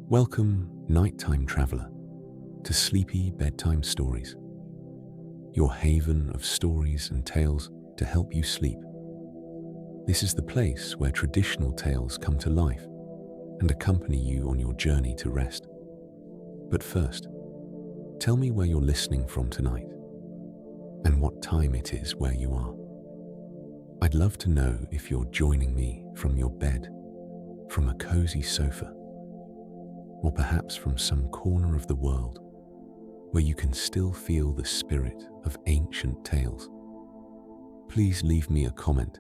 Welcome, nighttime traveler, to Sleepy Bedtime Stories, your haven of stories and tales to help you sleep. This is the place where traditional tales come to life and accompany you on your journey to rest. But first, tell me where you're listening from tonight and what time it is where you are. I'd love to know if you're joining me from your bed, from a cozy sofa, or perhaps from some corner of the world where you can still feel the spirit of ancient tales. Please leave me a comment.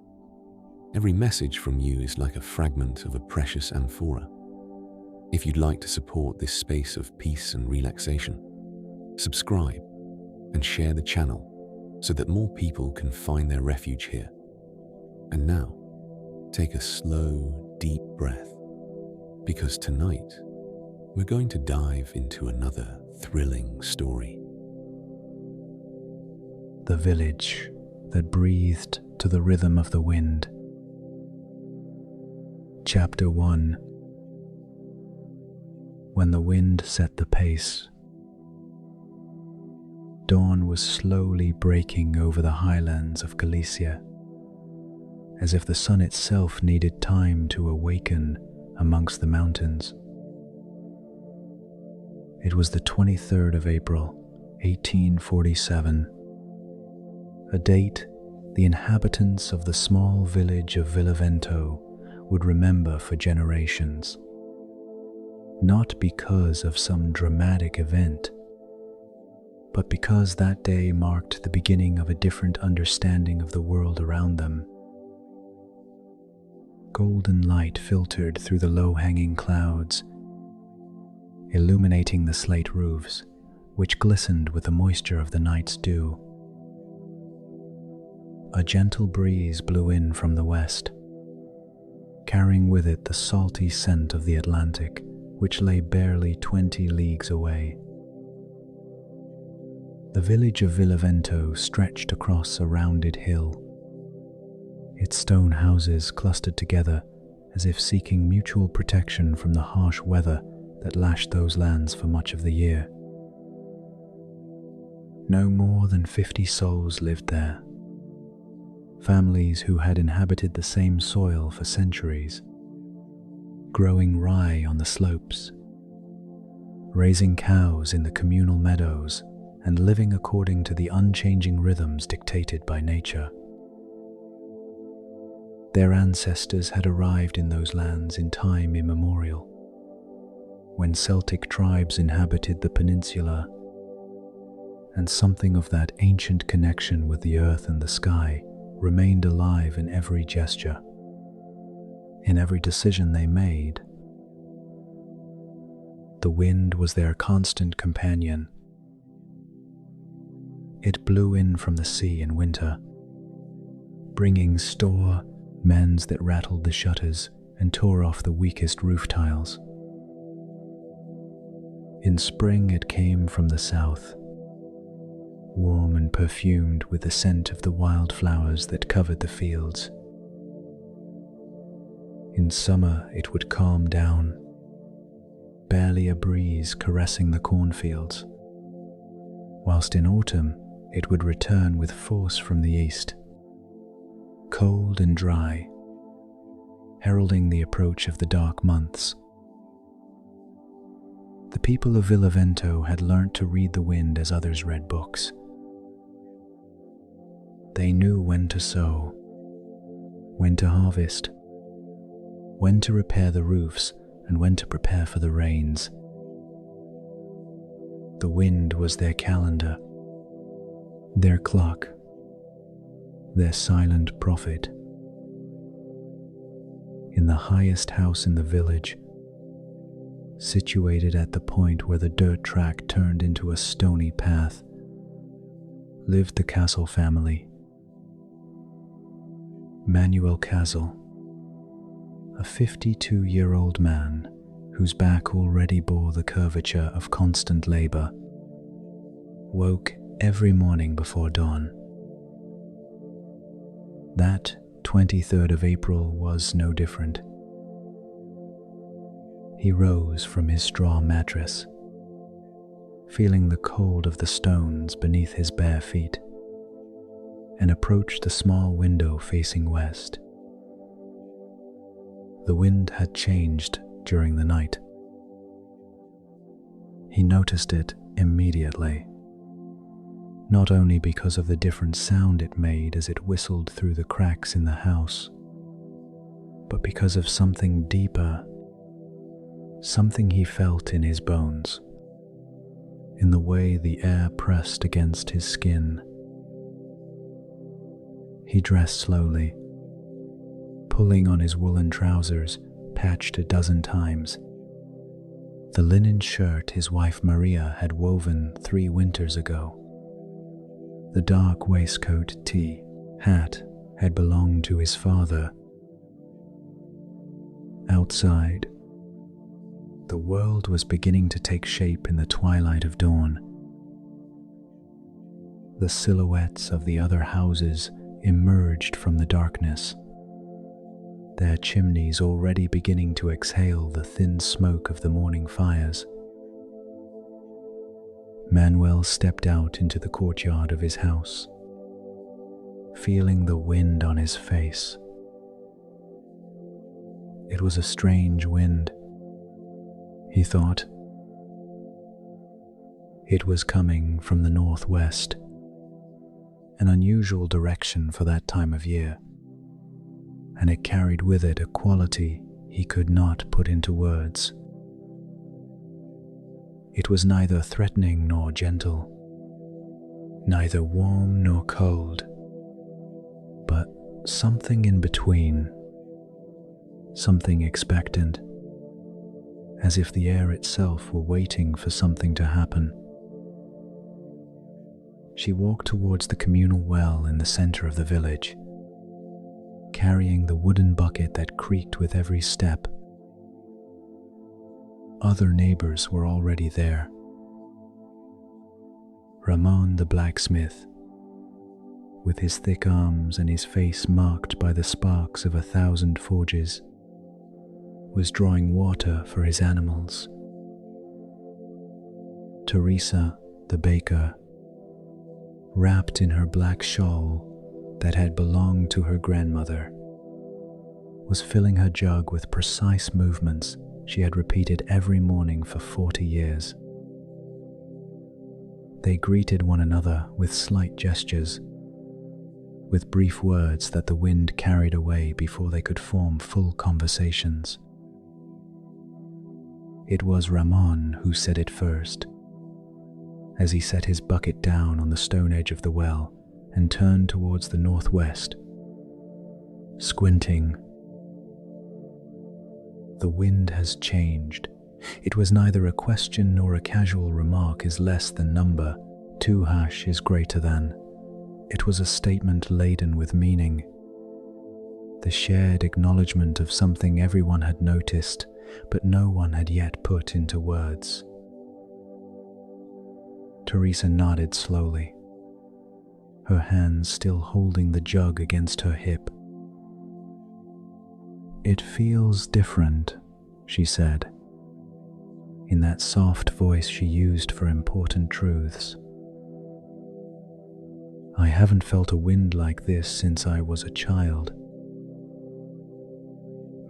Every message from you is like a fragment of a precious amphora. If you'd like to support this space of peace and relaxation, subscribe and share the channel so that more people can find their refuge here. And now, take a slow, deep breath, because tonight we're going to dive into another thrilling story. The village that breathed to the rhythm of the wind. Chapter 1. When the wind set the pace. Dawn was slowly breaking over the highlands of Galicia, as if the sun itself needed time to awaken amongst the mountains. It was the 23rd of April, 1847, a date the inhabitants of the small village of Villavento would remember for generations, not because of some dramatic event, but because that day marked the beginning of a different understanding of the world around them. Golden light filtered through the low-hanging clouds, illuminating the slate roofs, which glistened with the moisture of the night's dew. A gentle breeze blew in from the west, carrying with it the salty scent of the Atlantic, which lay barely 20 leagues away. The village of Villavento stretched across a rounded hill, its stone houses clustered together as if seeking mutual protection from the harsh weather that lashed those lands for much of the year. No more than 50 souls lived there, families who had inhabited the same soil for centuries, growing rye on the slopes, raising cows in the communal meadows, and living according to the unchanging rhythms dictated by nature. Their ancestors had arrived in those lands in time immemorial, when Celtic tribes inhabited the peninsula, and something of that ancient connection with the earth and the sky remained alive in every gesture, in every decision they made. The wind was their constant companion. It blew in from the sea in winter, bringing mends that rattled the shutters and tore off the weakest roof tiles. In spring it came from the south, warm and perfumed with the scent of the wildflowers that covered the fields. In summer it would calm down, barely a breeze caressing the cornfields, whilst in autumn it would return with force from the east, cold and dry, heralding the approach of the dark months. The people of Villavento had learnt to read the wind as others read books. They knew when to sow, when to harvest, when to repair the roofs, and when to prepare for the rains. The wind was their calendar, their clock, their silent prophet. In the highest house in the village, situated at the point where the dirt track turned into a stony path, lived the Castle family. Manuel Castle, a 52-year-old man whose back already bore the curvature of constant labor, woke every morning before dawn. That 23rd of April was no different. He rose from his straw mattress, feeling the cold of the stones beneath his bare feet, and approached the small window facing west. The wind had changed during the night. He noticed it immediately, not only because of the different sound it made as it whistled through the cracks in the house, but because of something deeper, something he felt in his bones, in the way the air pressed against his skin. He dressed slowly, pulling on his woolen trousers, patched a dozen times. The linen shirt his wife Maria had woven 3 winters ago. The dark waistcoat hat had belonged to his father. Outside, the world was beginning to take shape in the twilight of dawn. The silhouettes of the other houses emerged from the darkness, their chimneys already beginning to exhale the thin smoke of the morning fires. Manuel stepped out into the courtyard of his house, feeling the wind on his face. It was a strange wind, he thought. It was coming from the northwest, an unusual direction for that time of year, and it carried with it a quality he could not put into words. It was neither threatening nor gentle, neither warm nor cold, but something in between, something expectant, as if the air itself were waiting for something to happen. She walked towards the communal well in the center of the village, carrying the wooden bucket that creaked with every step. Other neighbors were already there. Ramon the blacksmith, with his thick arms and his face marked by the sparks of 1,000 forges, was drawing water for his animals. Teresa, the baker, wrapped in her black shawl that had belonged to her grandmother, was filling her jug with precise movements she had repeated every morning for 40 years. They greeted one another with slight gestures, with brief words that the wind carried away before they could form full conversations. It was Ramon who said it first, as he set his bucket down on the stone edge of the well and turned towards the northwest, squinting. The wind has changed. It was neither a question nor a casual remark is less than number, 2 hash is greater than. It was a statement laden with meaning, the shared acknowledgement of something everyone had noticed, but no one had yet put into words. Teresa nodded slowly, her hands still holding the jug against her hip. "It feels different," she said, in that soft voice she used for important truths. "I haven't felt a wind like this since I was a child."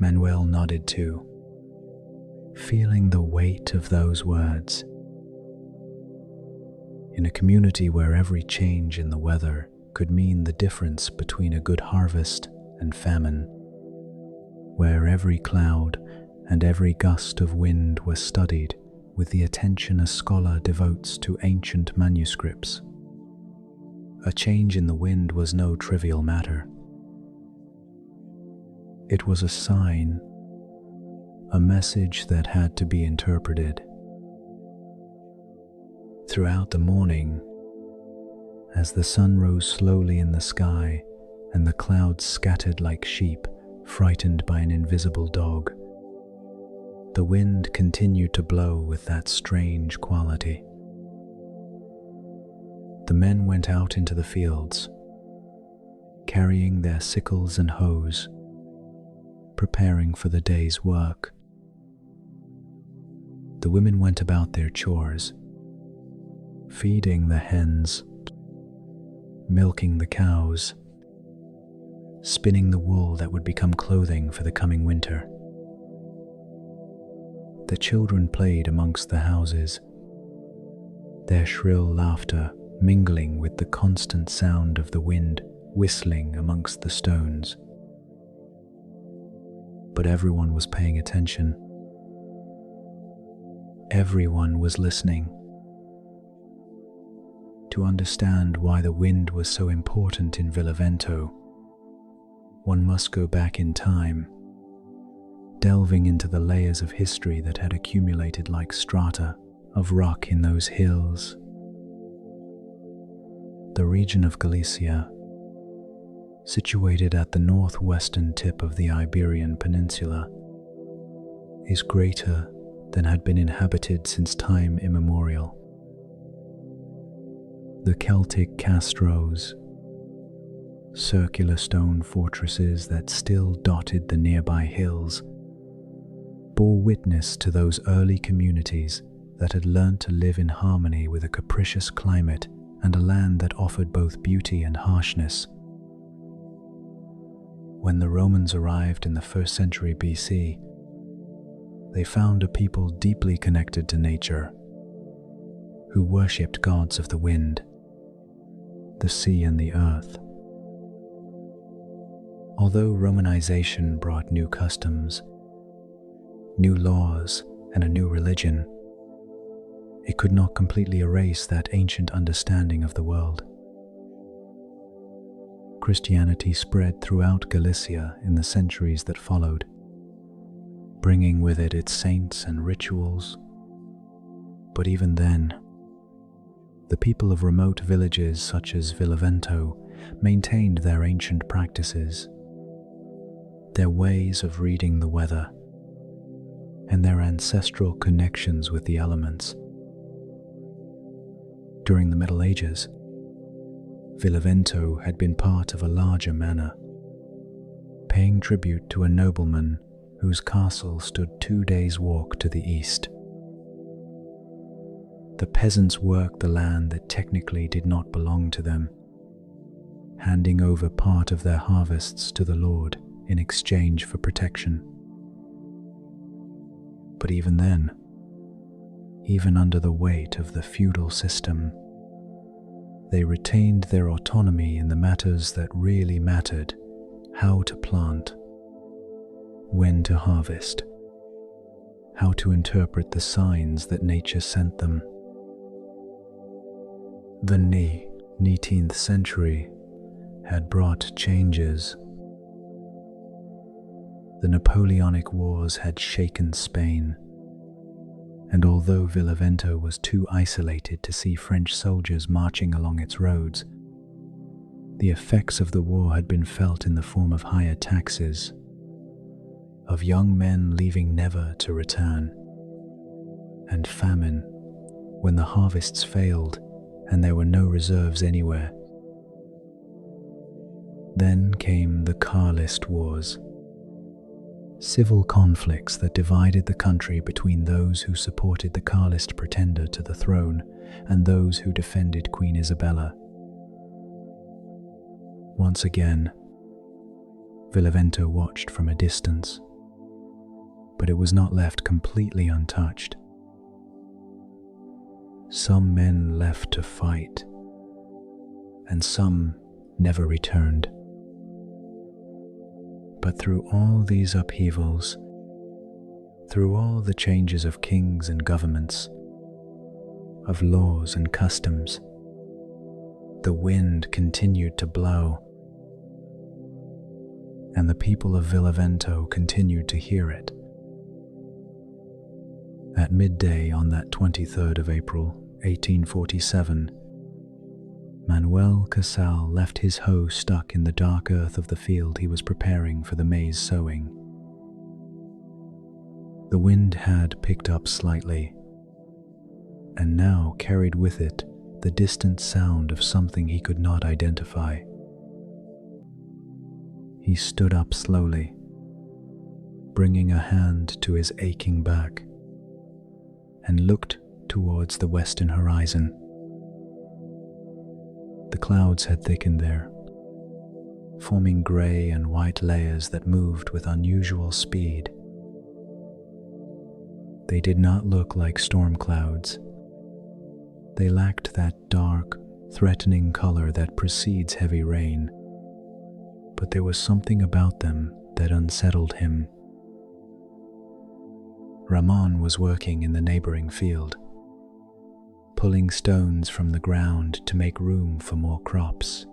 Manuel nodded too, feeling the weight of those words. In a community where every change in the weather could mean the difference between a good harvest and famine, where every cloud and every gust of wind were studied with the attention a scholar devotes to ancient manuscripts, a change in the wind was no trivial matter. It was a sign, a message that had to be interpreted. Throughout the morning, as the sun rose slowly in the sky and the clouds scattered like sheep frightened by an invisible dog, the wind continued to blow with that strange quality. The men went out into the fields, carrying their sickles and hoes, preparing for the day's work. The women went about their chores, feeding the hens, milking the cows, spinning the wool that would become clothing for the coming winter. The children played amongst the houses, their shrill laughter mingling with the constant sound of the wind whistling amongst the stones. But everyone was paying attention. Everyone was listening. To understand why the wind was so important in Villavento, one must go back in time, delving into the layers of history that had accumulated like strata of rock in those hills. The region of Galicia, situated at the northwestern tip of the Iberian Peninsula, is greater than had been inhabited since time immemorial. The Celtic castros, circular stone fortresses that still dotted the nearby hills, bore witness to those early communities that had learned to live in harmony with a capricious climate and a land that offered both beauty and harshness. When the Romans arrived in the 1st century BC, they found a people deeply connected to nature, who worshipped gods of the wind, the sea and the earth. Although Romanization brought new customs, new laws, and a new religion, it could not completely erase that ancient understanding of the world. Christianity spread throughout Galicia in the centuries that followed, bringing with it its saints and rituals. But even then, the people of remote villages such as Villavento maintained their ancient practices, their ways of reading the weather, and their ancestral connections with the elements. During the Middle Ages, Villavento had been part of a larger manor, paying tribute to a nobleman whose castle stood 2 days' walk to the east. The peasants worked the land that technically did not belong to them, handing over part of their harvests to the Lord in exchange for protection. But even then, even under the weight of the feudal system, they retained their autonomy in the matters that really mattered: how to plant, when to harvest, how to interpret the signs that nature sent them. The 19th century had brought changes. The Napoleonic Wars had shaken Spain, and although Villavento was too isolated to see French soldiers marching along its roads, the effects of the war had been felt in the form of higher taxes, of young men leaving never to return, and famine when the harvests failed and there were no reserves anywhere. Then came the Carlist Wars, civil conflicts that divided the country between those who supported the Carlist pretender to the throne and those who defended Queen Isabella. Once again, Villavento watched from a distance, but it was not left completely untouched. Some men left to fight, and some never returned. But through all these upheavals, through all the changes of kings and governments, of laws and customs, the wind continued to blow, and the people of Villavento continued to hear it. At midday on that 23rd of April, 1847, Manuel Casal left his hoe stuck in the dark earth of the field he was preparing for the maize sowing. The wind had picked up slightly, and now carried with it the distant sound of something he could not identify. He stood up slowly, bringing a hand to his aching back, and looked towards the western horizon. The clouds had thickened there, forming grey and white layers that moved with unusual speed. They did not look like storm clouds. They lacked that dark, threatening color that precedes heavy rain, but there was something about them that unsettled him. Ramon was working in the neighboring field, pulling stones from the ground to make room for more crops.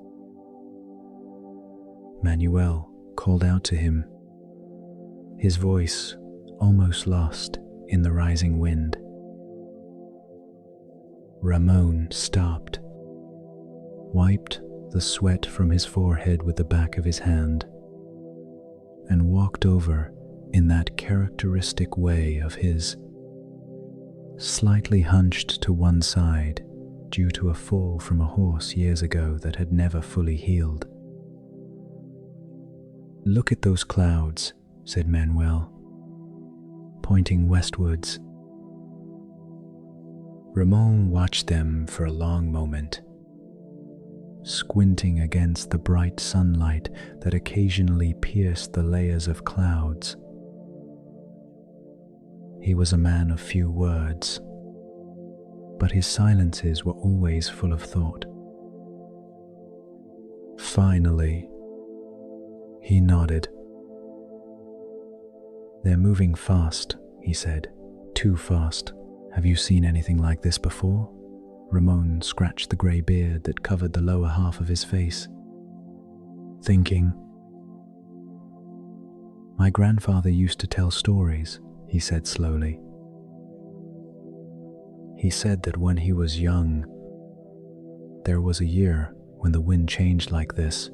Manuel called out to him, his voice almost lost in the rising wind. Ramon stopped, wiped the sweat from his forehead with the back of his hand, and walked over in that characteristic way of his, slightly hunched to one side due to a fall from a horse years ago that had never fully healed. "Look at those clouds," said Manuel, pointing westwards. Ramon watched them for a long moment, squinting against the bright sunlight that occasionally pierced the layers of clouds. He was a man of few words, but his silences were always full of thought. Finally, he nodded. "They're moving fast," he said. "Too fast. Have you seen anything like this before?" Ramon scratched the grey beard that covered the lower half of his face, thinking. "My grandfather used to tell stories," he said slowly. "He said that when he was young, there was a year when the wind changed like this.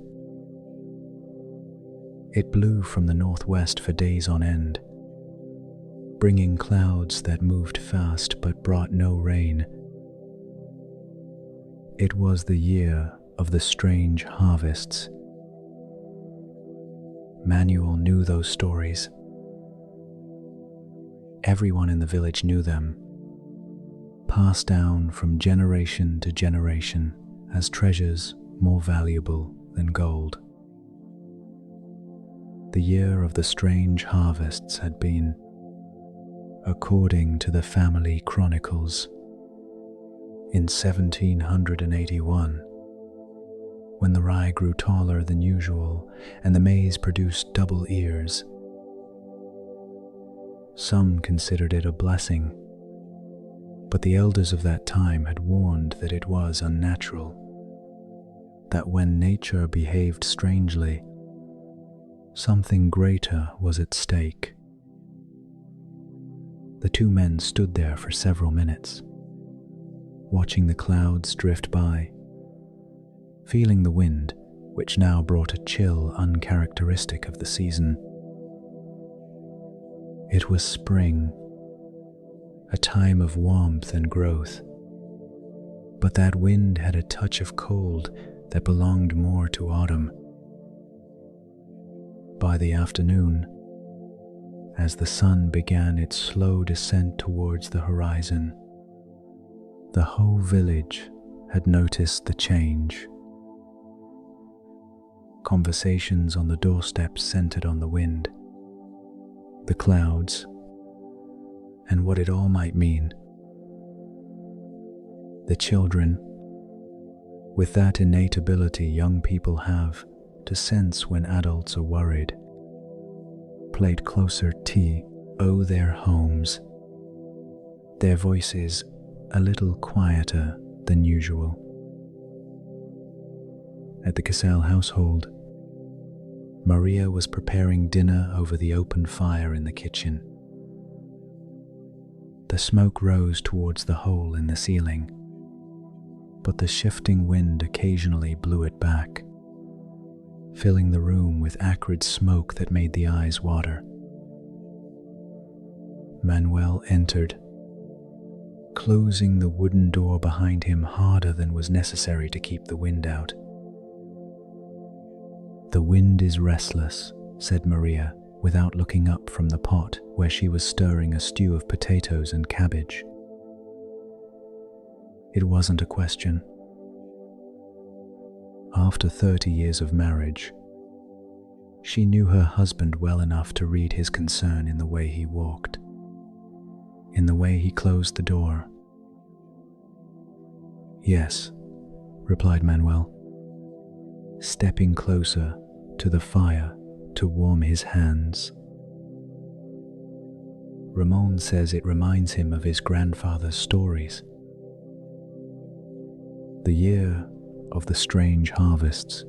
It blew from the northwest for days on end, bringing clouds that moved fast but brought no rain. It was the year of the strange harvests." Manuel knew those stories. Everyone in the village knew them, passed down from generation to generation as treasures more valuable than gold. The year of the strange harvests had been, according to the family chronicles, in 1781, when the rye grew taller than usual and the maize produced double ears. Some considered it a blessing, but the elders of that time had warned that it was unnatural, that when nature behaved strangely, something greater was at stake. The two men stood there for several minutes, watching the clouds drift by, feeling the wind, which now brought a chill uncharacteristic of the season. It was spring, a time of warmth and growth, but that wind had a touch of cold that belonged more to autumn. By the afternoon, as the sun began its slow descent towards the horizon, the whole village had noticed the change. Conversations on the doorsteps centered on the wind, the clouds, and what it all might mean. The children, with that innate ability young people have to sense when adults are worried, played closer to their homes, their voices a little quieter than usual. At the Casal household, Maria was preparing dinner over the open fire in the kitchen. The smoke rose towards the hole in the ceiling, but the shifting wind occasionally blew it back, filling the room with acrid smoke that made the eyes water. Manuel entered, closing the wooden door behind him harder than was necessary to keep the wind out. "The wind is restless," said Maria, without looking up from the pot where she was stirring a stew of potatoes and cabbage. It wasn't a question. After 30 years of marriage, she knew her husband well enough to read his concern in the way he walked, in the way he closed the door. "Yes," replied Manuel, stepping closer to the fire to warm his hands. Ramon says it reminds him of his grandfather's stories. The year of the strange harvests.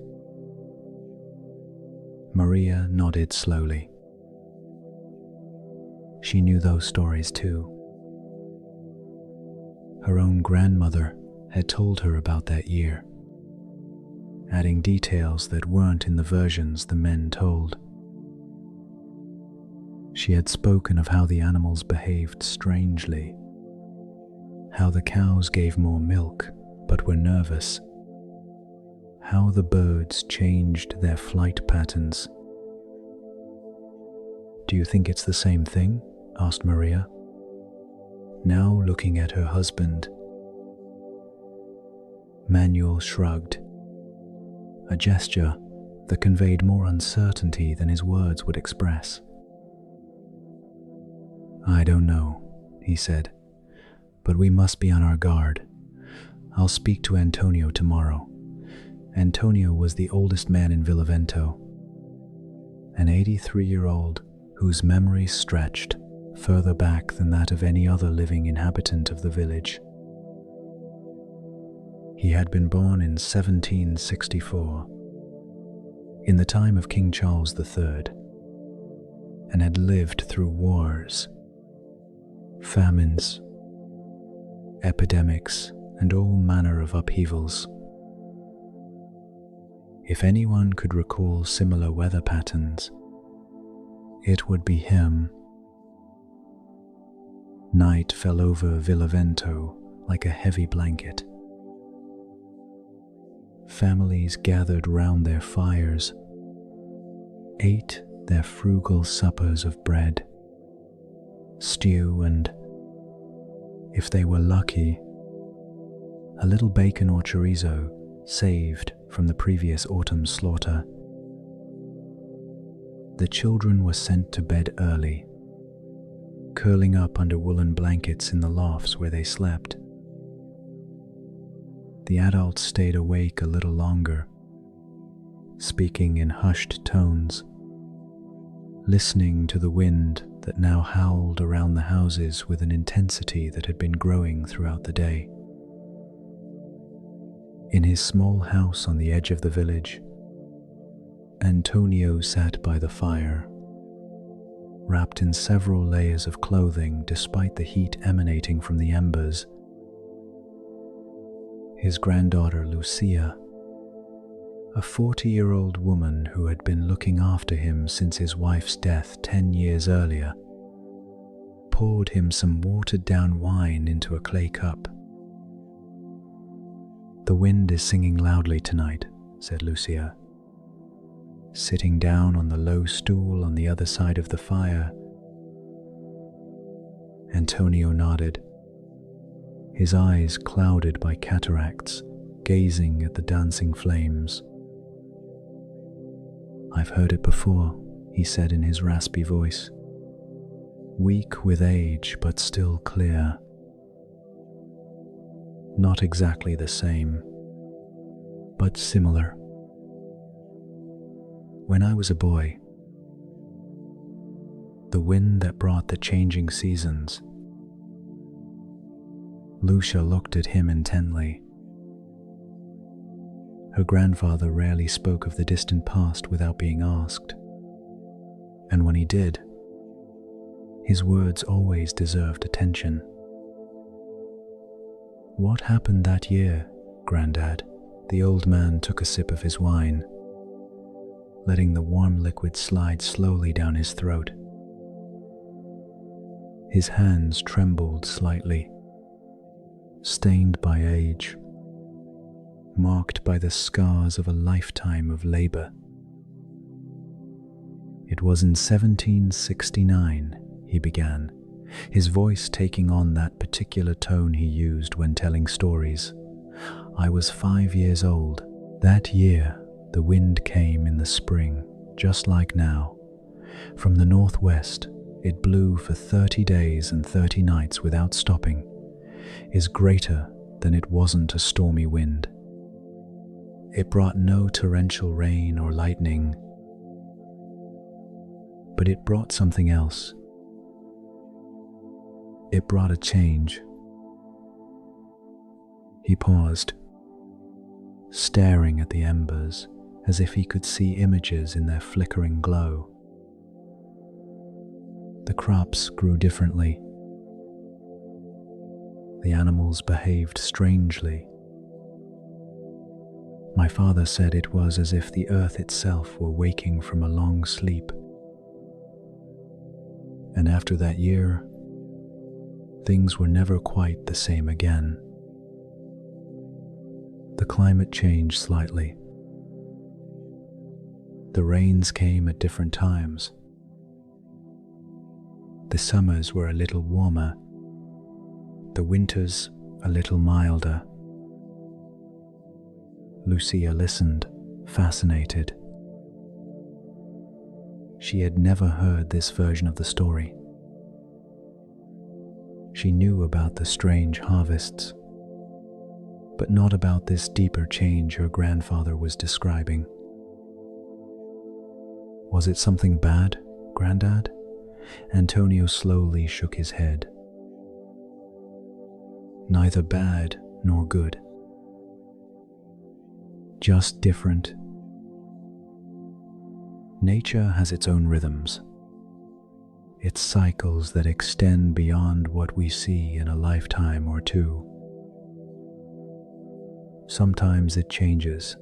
Maria nodded slowly. She knew those stories too. Her own grandmother had told her about that year, adding details that weren't in the versions the men told. She had spoken of how the animals behaved strangely, how the cows gave more milk but were nervous, how the birds changed their flight patterns. "Do you think it's the same thing?" asked Maria, now looking at her husband. Manuel shrugged, a gesture that conveyed more uncertainty than his words would express. "I don't know," he said, "but we must be on our guard. I'll speak to Antonio tomorrow." Antonio was the oldest man in Villavento, an 83-year-old whose memory stretched further back than that of any other living inhabitant of the village. He had been born in 1764, in the time of King Charles III, and had lived through wars, famines, epidemics, and all manner of upheavals. If anyone could recall similar weather patterns, it would be him. Night fell over Villavento like a heavy blanket. Families gathered round their fires, ate their frugal suppers of bread, stew, and, if they were lucky, a little bacon or chorizo saved from the previous autumn's slaughter. The children were sent to bed early, curling up under woolen blankets in the lofts where they slept. The adults stayed awake a little longer, speaking in hushed tones, listening to the wind that now howled around the houses with an intensity that had been growing throughout the day. In his small house on the edge of the village, Antonio sat by the fire, wrapped in several layers of clothing despite the heat emanating from the embers. His granddaughter Lucia, a 40-year-old woman who had been looking after him since his wife's death 10 years earlier, poured him some watered-down wine into a clay cup. "The wind is singing loudly tonight," said Lucia, sitting down on the low stool on the other side of the fire. Antonio nodded, his eyes clouded by cataracts, gazing at the dancing flames. "I've heard it before," he said in his raspy voice, weak with age but still clear. "Not exactly the same, but similar. When I was a boy, the wind that brought the changing seasons." Lucia looked at him intently. Her grandfather rarely spoke of the distant past without being asked, and when he did, his words always deserved attention. "What happened that year, Grandad?" The old man took a sip of his wine, letting the warm liquid slide slowly down his throat. His hands trembled slightly, stained by age, marked by the scars of a lifetime of labor. "It was in 1769, he began, his voice taking on that particular tone he used when telling stories. I was 5 years old. That year, the wind came in the spring, just like now. From the northwest, it blew for 30 days and 30 nights without stopping. Is greater than it wasn't a stormy wind. It brought no torrential rain or lightning, but it brought something else. It brought a change. He paused, staring at the embers as if he could see images in their flickering glow. The crops grew differently. The animals behaved strangely. My father said it was as if the earth itself were waking from a long sleep. And after that year, things were never quite the same again. The climate changed slightly. The rains came at different times. The summers were a little warmer, the winters a little milder. Lucia listened, fascinated. She had never heard this version of the story. She knew about the strange harvests, but not about this deeper change her grandfather was describing. Was it something bad, Grandad? Antonio slowly shook his head. Neither bad nor good. Just different. Nature has its own rhythms, its cycles that extend beyond what we see in a lifetime or two. Sometimes it changes,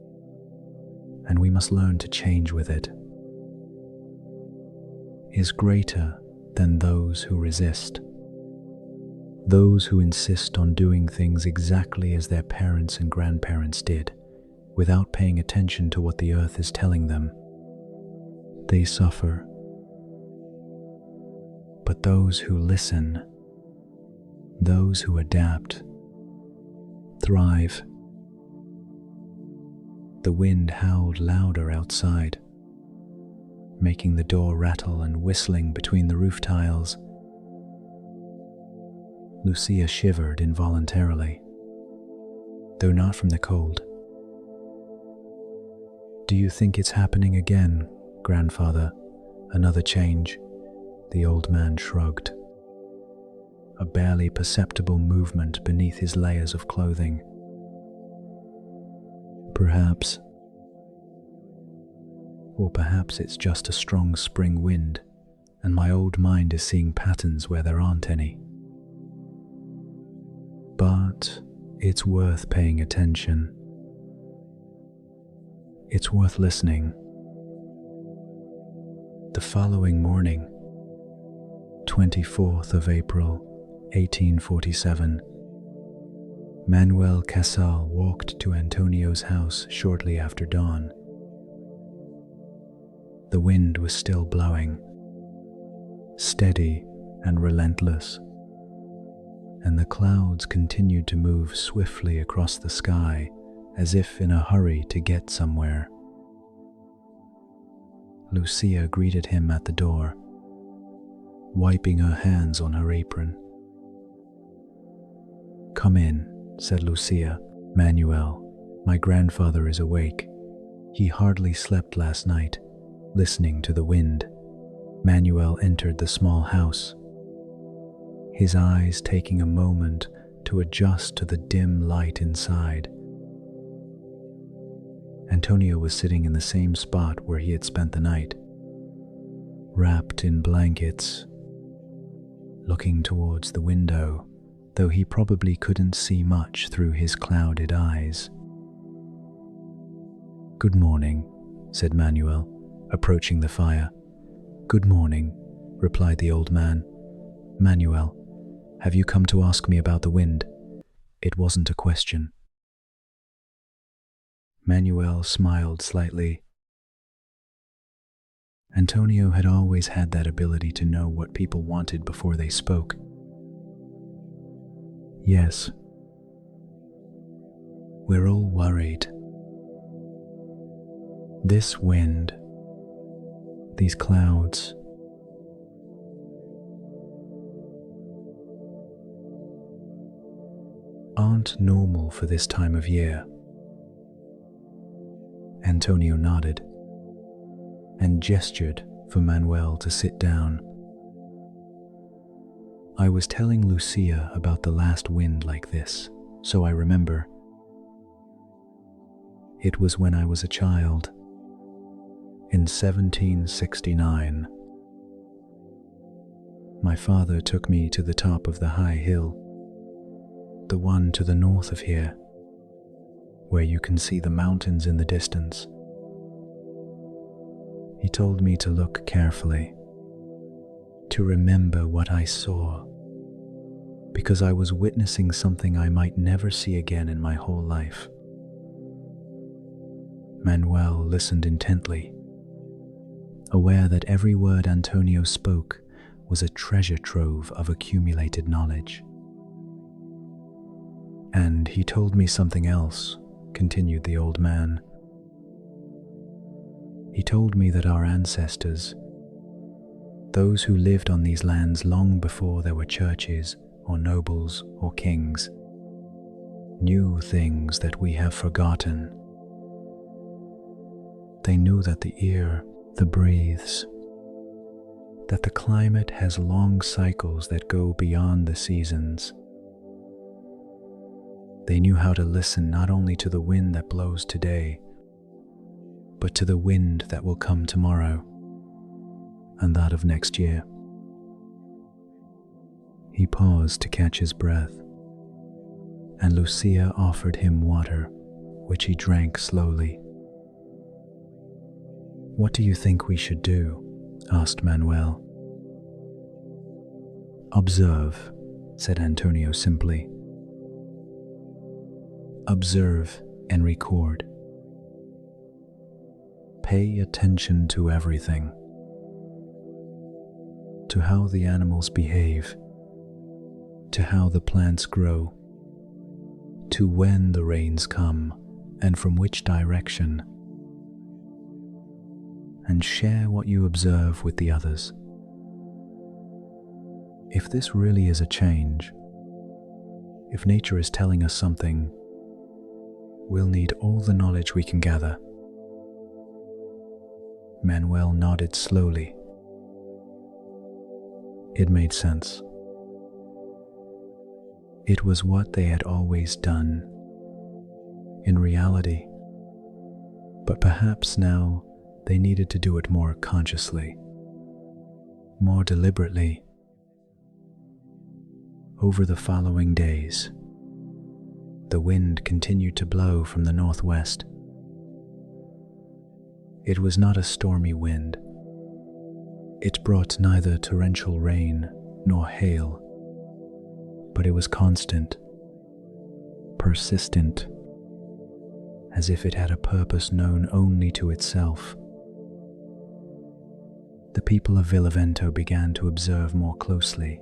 and we must learn to change with it. Is greater than those who resist. Those who insist on doing things exactly as their parents and grandparents did, without paying attention to what the earth is telling them. They suffer. But those who listen, those who adapt, thrive. The wind howled louder outside, making the door rattle and whistling between the roof tiles. Lucia shivered involuntarily, though not from the cold. Do you think it's happening again, Grandfather? Another change? The old man shrugged, a barely perceptible movement beneath his layers of clothing. Perhaps. Or perhaps it's just a strong spring wind, and my old mind is seeing patterns where there aren't any. But it's worth paying attention. It's worth listening. The following morning, 24th of April, 1847, Manuel Casal walked to Antonio's house shortly after dawn. The wind was still blowing, steady and relentless, and the clouds continued to move swiftly across the sky as if in a hurry to get somewhere. Lucia greeted him at the door, wiping her hands on her apron. "Come in," said Lucia. "Manuel, my grandfather is awake. He hardly slept last night, listening to the wind." Manuel entered the small house, his eyes taking a moment to adjust to the dim light inside. Antonio was sitting in the same spot where he had spent the night, wrapped in blankets, looking towards the window, though he probably couldn't see much through his clouded eyes. "Good morning," said Manuel, approaching the fire. "Good morning," replied the old man. "Manuel, have you come to ask me about the wind?" It wasn't a question. Manuel smiled slightly. Antonio had always had that ability to know what people wanted before they spoke. Yes, we're all worried. This wind, these clouds, aren't normal for this time of year. Antonio nodded and gestured for Manuel to sit down. I was telling Lucia about the last wind like this, so I remember. It was when I was a child, in 1769. My father took me to the top of the high hill, the one to the north of here, where you can see the mountains in the distance. He told me to look carefully, to remember what I saw, because I was witnessing something I might never see again in my whole life. Manuel listened intently, aware that every word Antonio spoke was a treasure trove of accumulated knowledge. And he told me something else, continued the old man. He told me that our ancestors, those who lived on these lands long before there were churches or nobles or kings, knew things that we have forgotten. They knew that the ear, the breathes, that the climate has long cycles that go beyond the seasons. They knew how to listen not only to the wind that blows today, but to the wind that will come tomorrow, and that of next year. He paused to catch his breath, and Lucia offered him water, which he drank slowly. "What do you think we should do?" asked Manuel. "Observe," said Antonio simply. "Observe and record. Pay attention to everything, to how the animals behave, to how the plants grow, to when the rains come and from which direction, and share what you observe with the others. If this really is a change, if nature is telling us something, we'll need all the knowledge we can gather." Manuel nodded slowly. It made sense. It was what they had always done, in reality, but perhaps now they needed to do it more consciously, more deliberately. Over the following days, the wind continued to blow from the northwest. It was not a stormy wind. It brought neither torrential rain nor hail, but it was constant, persistent, as if it had a purpose known only to itself. The people of Villavento began to observe more closely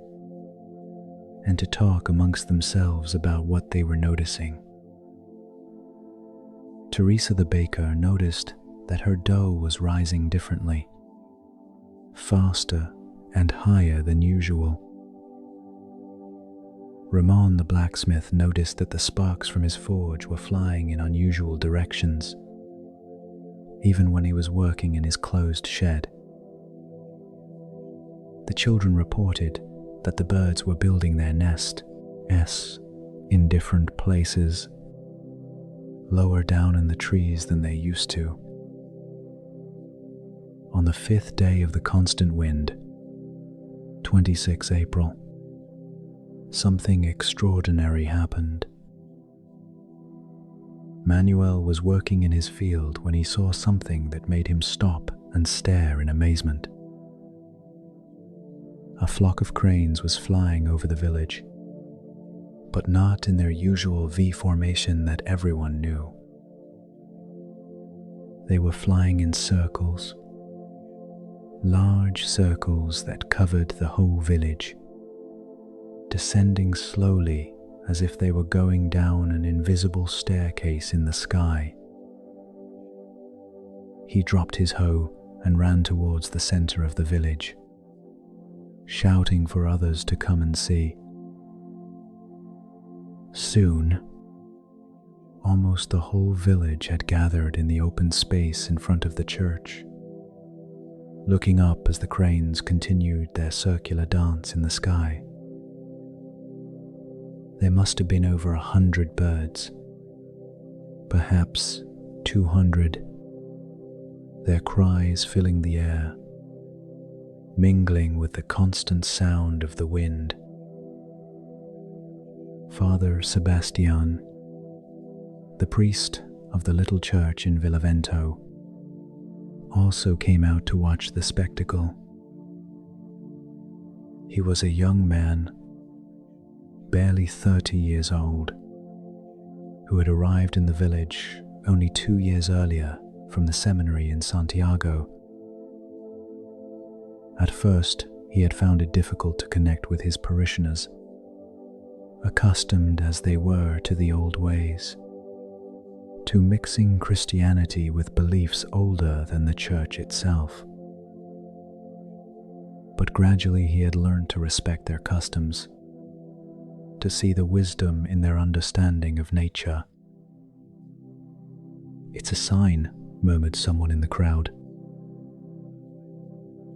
and to talk amongst themselves about what they were noticing. Teresa the baker noticed that her dough was rising differently, faster and higher than usual. Ramon the blacksmith noticed that the sparks from his forge were flying in unusual directions, even when he was working in his closed shed. The children reported that the birds were building their nests in different places, lower down in the trees than they used to. On the 5th day of the constant wind, 26 April, something extraordinary happened. Manuel was working in his field when he saw something that made him stop and stare in amazement. A flock of cranes was flying over the village, but not in their usual V formation that everyone knew. They were flying in circles, large circles that covered the whole village, descending slowly as if they were going down an invisible staircase in the sky. He dropped his hoe and ran towards the center of the village, shouting for others to come and see. Soon, almost the whole village had gathered in the open space in front of the church, looking up as the cranes continued their circular dance in the sky. There must have been over 100 birds, perhaps 200, their cries filling the air, mingling with the constant sound of the wind. Father Sebastian, the priest of the little church in Villavento, also came out to watch the spectacle. He was a young man, barely 30 years old, who had arrived in the village only 2 years earlier from the seminary in Santiago. At first, he had found it difficult to connect with his parishioners, accustomed as they were to the old ways, to mixing Christianity with beliefs older than the church itself. But gradually he had learned to respect their customs, to see the wisdom in their understanding of nature. "It's a sign," murmured someone in the crowd.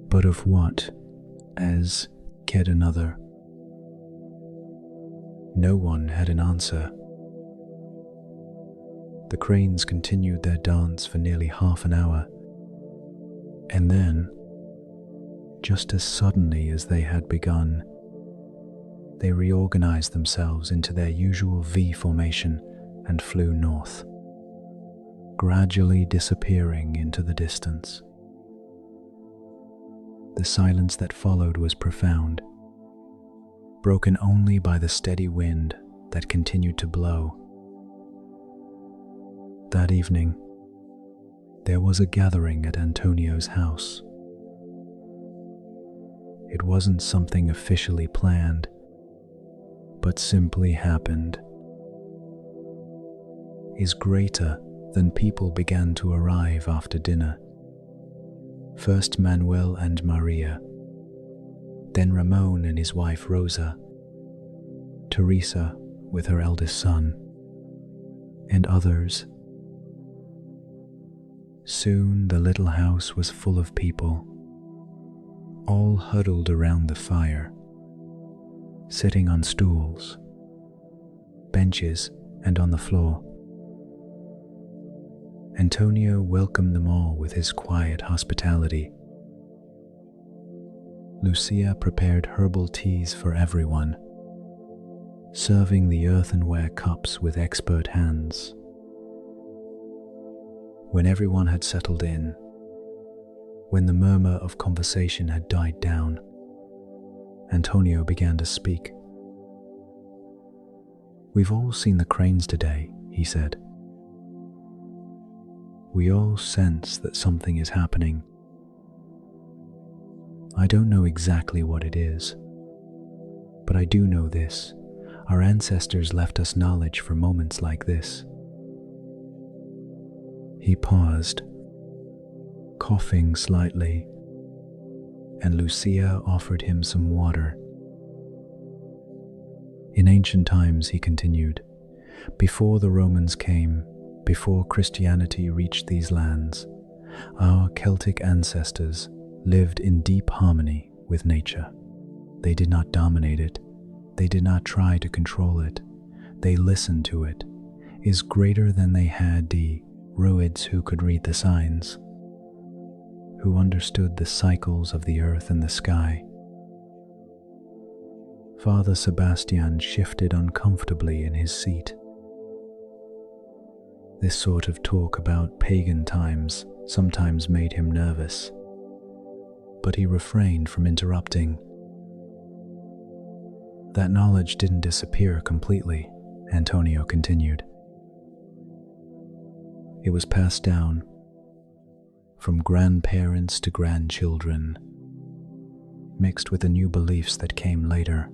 "But of what?" cared another. No one had an answer. The cranes continued their dance for nearly half an hour, and then, just as suddenly as they had begun, they reorganized themselves into their usual V formation and flew north, gradually disappearing into the distance. The silence that followed was profound, broken only by the steady wind that continued to blow. That evening, there was a gathering at Antonio's house. It wasn't something officially planned, but simply happened. Is greater than people began to arrive after dinner. First Manuel and Maria, then Ramon and his wife Rosa, Teresa with her eldest son, and others. Soon the little house was full of people, all huddled around the fire, sitting on stools, benches, and on the floor. Antonio welcomed them all with his quiet hospitality. Lucia prepared herbal teas for everyone, serving the earthenware cups with expert hands. When everyone had settled in, when the murmur of conversation had died down, Antonio began to speak. "We've all seen the cranes today," he said. "We all sense that something is happening. I don't know exactly what it is, but I do know this: our ancestors left us knowledge for moments like this." He paused, coughing slightly, and Lucia offered him some water. "In ancient times," he continued, "before the Romans came, before Christianity reached these lands, our Celtic ancestors lived in deep harmony with nature. They did not dominate it. They did not try to control it. They listened to it. Is greater than they had the Druids who could read the signs, who understood the cycles of the earth and the sky." Father Sebastian shifted uncomfortably in his seat. This sort of talk about pagan times sometimes made him nervous, but he refrained from interrupting. "That knowledge didn't disappear completely," Antonio continued. "It was passed down, from grandparents to grandchildren, mixed with the new beliefs that came later.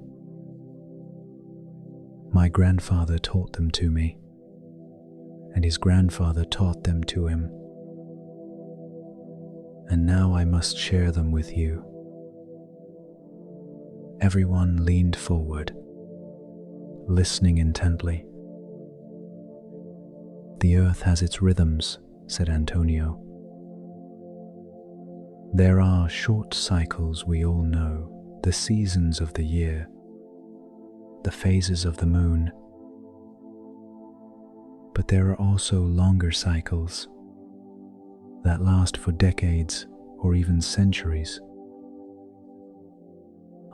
My grandfather taught them to me, and his grandfather taught them to him. And now I must share them with you. Everyone leaned forward, listening intently. The earth has its rhythms, said Antonio. There are short cycles we all know, the seasons of the year, the phases of the moon. But there are also longer cycles that last for decades or even centuries.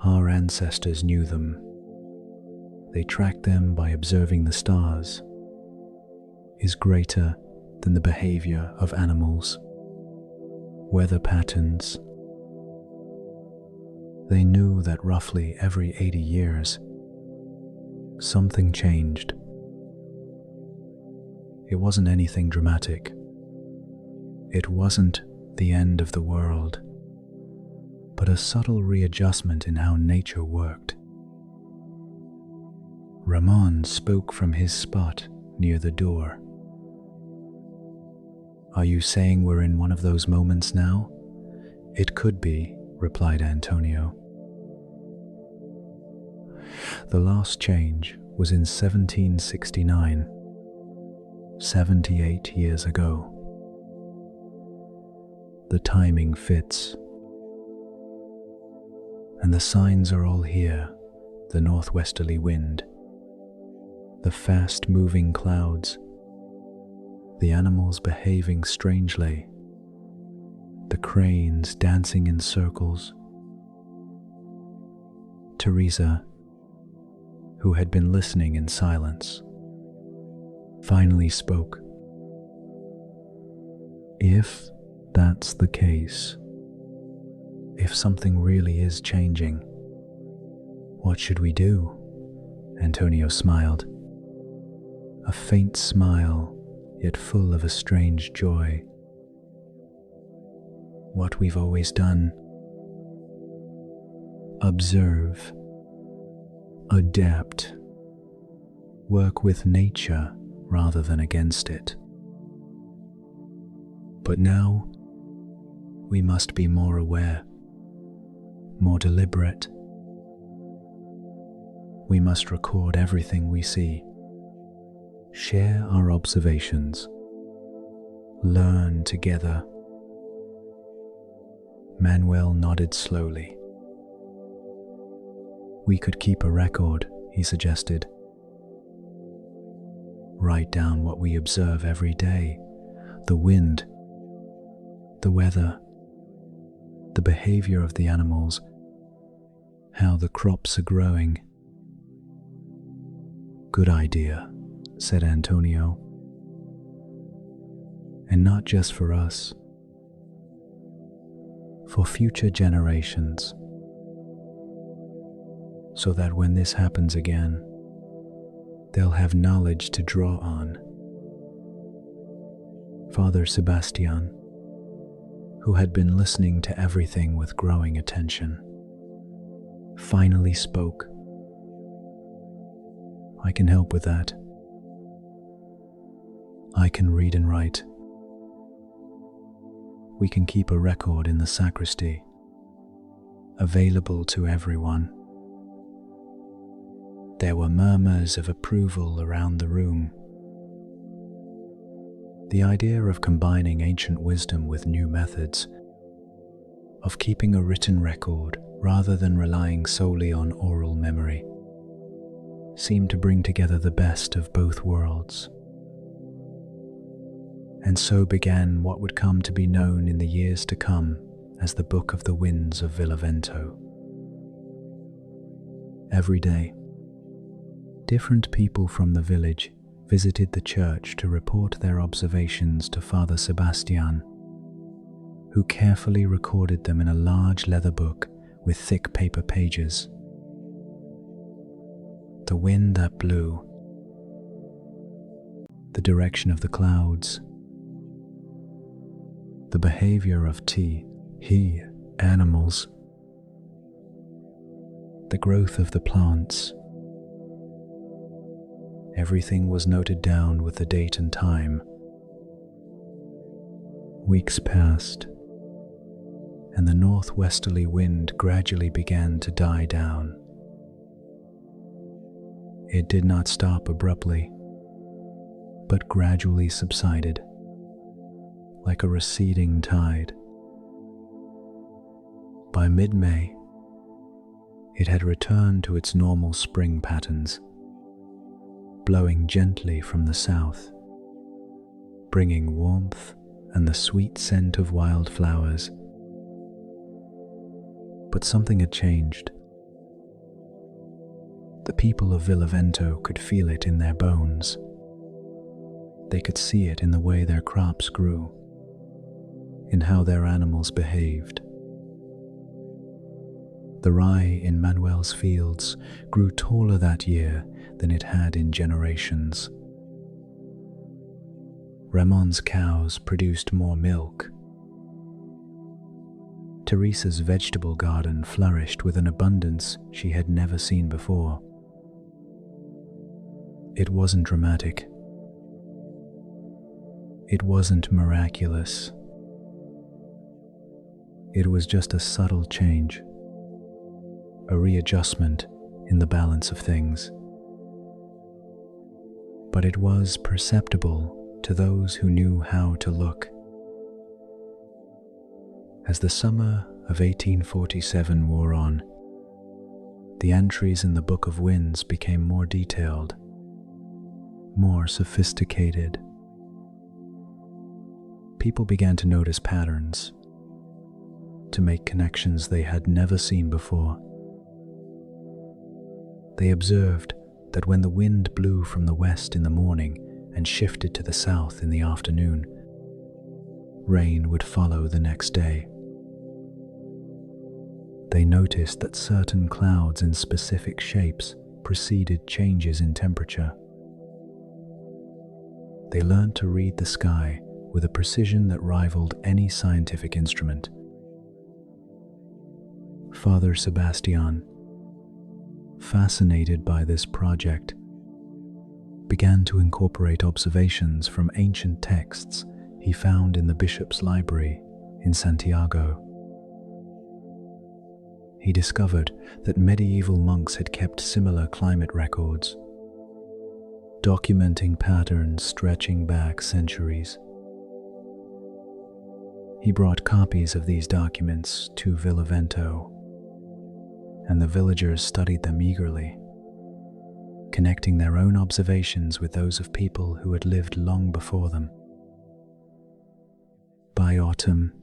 Our ancestors knew them. They tracked them by observing the stars, is greater than the behavior of animals, weather patterns. They knew that roughly every 80 years, something changed. It wasn't anything dramatic. It wasn't the end of the world, but a subtle readjustment in how nature worked. Ramon spoke from his spot near the door. Are you saying we're in one of those moments now? It could be, replied Antonio. The last change was in 1769, 78 years ago. The timing fits. And the signs are all here, the northwesterly wind, the fast-moving clouds, the animals behaving strangely, the cranes dancing in circles. Teresa, who had been listening in silence, finally spoke. If that's the case, if something really is changing, what should we do? Antonio smiled. A faint smile, yet full of a strange joy. What we've always done. Observe, adapt, work with nature rather than against it. But now, we must be more aware, more deliberate. We must record everything we see, share our observations, learn together. Manuel nodded slowly. We could keep a record, he suggested. Write down what we observe every day, the wind, the weather, the behavior of the animals, how the crops are growing. Good idea, said Antonio. And not just for us, for future generations, so that when this happens again, they'll have knowledge to draw on. Father Sebastian, who had been listening to everything with growing attention, finally spoke. I can help with that. I can read and write. We can keep a record in the sacristy, available to everyone. There were murmurs of approval around the room. The idea of combining ancient wisdom with new methods, of keeping a written record rather than relying solely on oral memory, seemed to bring together the best of both worlds. And so began what would come to be known in the years to come as the Book of the Winds of Villavento. Every day, different people from the village visited the church to report their observations to Father Sebastian, who carefully recorded them in a large leather book with thick paper pages. The wind that blew, the direction of the clouds, the behavior of animals, the growth of the plants. Everything was noted down with the date and time. Weeks passed, and the northwesterly wind gradually began to die down. It did not stop abruptly, but gradually subsided, like a receding tide. By mid-May, it had returned to its normal spring patterns, blowing gently from the south, bringing warmth and the sweet scent of wildflowers. But something had changed. The people of Villavento could feel it in their bones. They could see it in the way their crops grew, in how their animals behaved. The rye in Manuel's fields grew taller that year than it had in generations. Ramon's cows produced more milk. Teresa's vegetable garden flourished with an abundance she had never seen before. It wasn't dramatic. It wasn't miraculous. It was just a subtle change, a readjustment in the balance of things. But it was perceptible to those who knew how to look. As the summer of 1847 wore on, the entries in the Book of Winds became more detailed, more sophisticated. People began to notice patterns, to make connections they had never seen before. They observed that when the wind blew from the west in the morning and shifted to the south in the afternoon, rain would follow the next day. They noticed that certain clouds in specific shapes preceded changes in temperature. They learned to read the sky with a precision that rivaled any scientific instrument. Father Sebastian, fascinated by this project, began to incorporate observations from ancient texts he found in the bishop's library in Santiago. He discovered that medieval monks had kept similar climate records, documenting patterns stretching back centuries. He brought copies of these documents to Villavento, and the villagers studied them eagerly, connecting their own observations with those of people who had lived long before them. By autumn,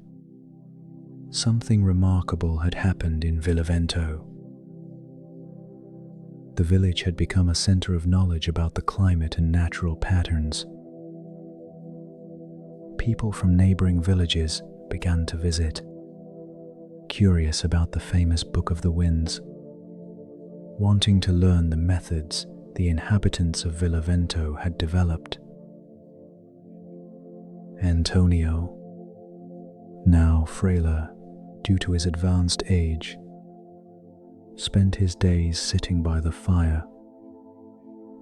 something remarkable had happened in Villavento. The village had become a center of knowledge about the climate and natural patterns. People from neighboring villages began to visit, curious about the famous Book of the Winds, wanting to learn the methods the inhabitants of Villavento had developed. Antonio, now frailer due to his advanced age, spent his days sitting by the fire,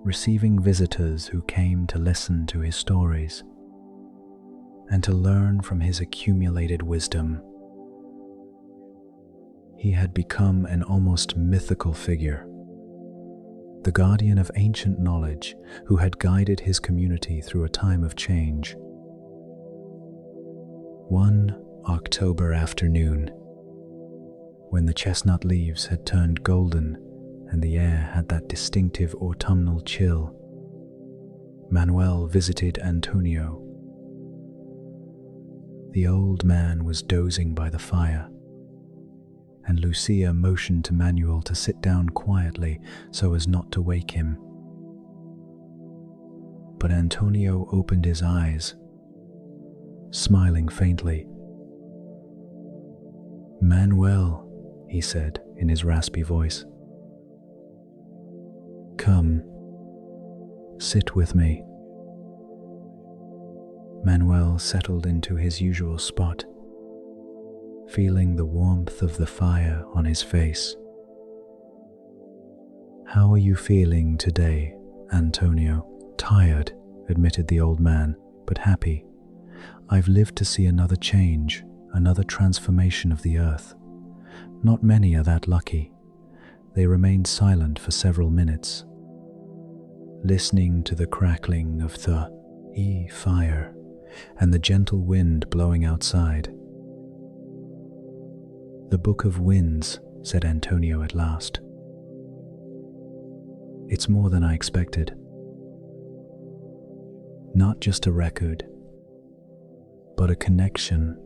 receiving visitors who came to listen to his stories and to learn from his accumulated wisdom. He had become an almost mythical figure, the guardian of ancient knowledge who had guided his community through a time of change. One October afternoon, when the chestnut leaves had turned golden and the air had that distinctive autumnal chill, Manuel visited Antonio. The old man was dozing by the fire, and Lucia motioned to Manuel to sit down quietly so as not to wake him. But Antonio opened his eyes, smiling faintly. "Manuel," he said in his raspy voice, "come, sit with me." Manuel settled into his usual spot, feeling the warmth of the fire on his face. "How are you feeling today, Antonio?" "Tired," admitted the old man, "but happy. I've lived to see another change, another transformation of the earth. Not many are that lucky." They remained silent for several minutes, listening to the crackling of the fire and the gentle wind blowing outside. "The Book of Winds," said Antonio at last. "It's more than I expected. Not just a record, but a connection,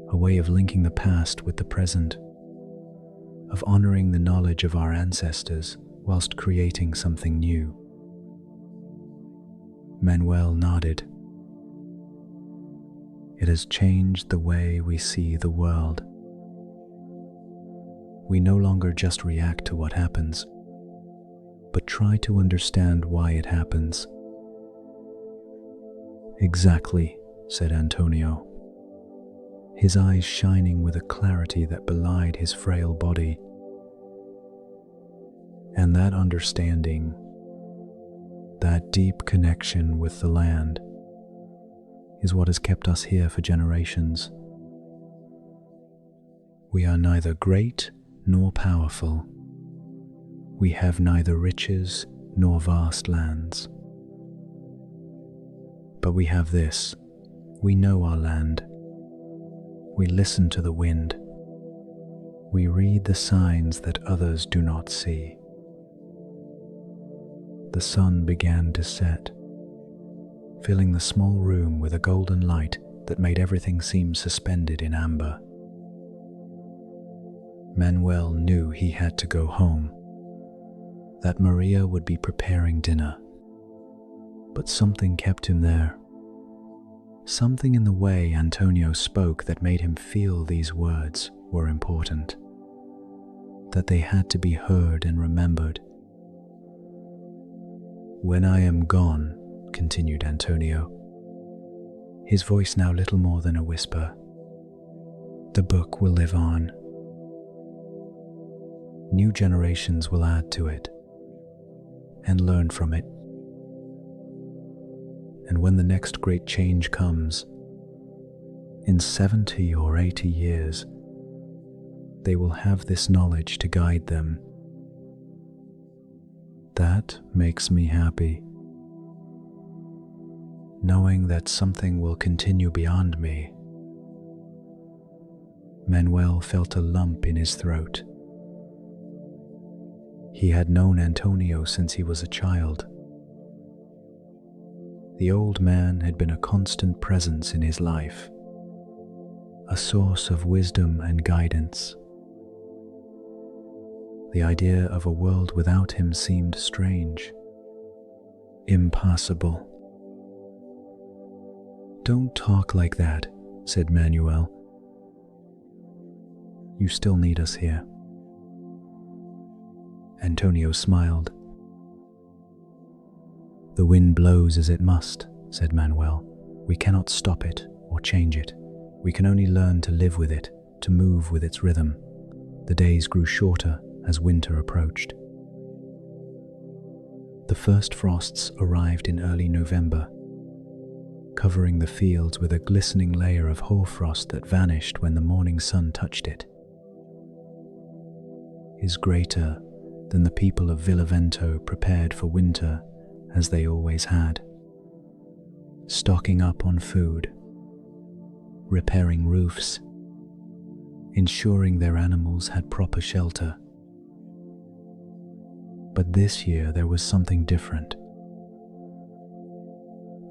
a way of linking the past with the present, of honoring the knowledge of our ancestors whilst creating something new." Manuel nodded. "It has changed the way we see the world. We no longer just react to what happens, but try to understand why it happens." "Exactly," said Antonio, his eyes shining with a clarity that belied his frail body. "And that understanding, that deep connection with the land, is what has kept us here for generations. We are neither great nor powerful. We have neither riches nor vast lands. But we have this: we know our land. We listen to the wind. We read the signs that others do not see." The sun began to set, filling the small room with a golden light that made everything seem suspended in amber. Manuel knew he had to go home, that Maria would be preparing dinner. But something kept him there. Something in the way Antonio spoke that made him feel these words were important, that they had to be heard and remembered. "When I am gone," continued Antonio, his voice now little more than a whisper, "the book will live on. New generations will add to it and learn from it. And when the next great change comes, in 70 or 80 years, they will have this knowledge to guide them. That makes me happy, knowing that something will continue beyond me." Manuel felt a lump in his throat. He had known Antonio since he was a child. The old man had been a constant presence in his life, a source of wisdom and guidance. The idea of a world without him seemed strange, impossible. "Don't talk like that," said Manuel. "You still need us here." Antonio smiled. "The wind blows as it must," said Manuel. "We cannot stop it or change it. We can only learn to live with it, to move with its rhythm." The days grew shorter as winter approached. The first frosts arrived in early November, covering the fields with a glistening layer of hoarfrost that vanished when the morning sun touched it. Is greater than the people of Villavento prepared for winter as they always had, stocking up on food, repairing roofs, ensuring their animals had proper shelter. But this year there was something different.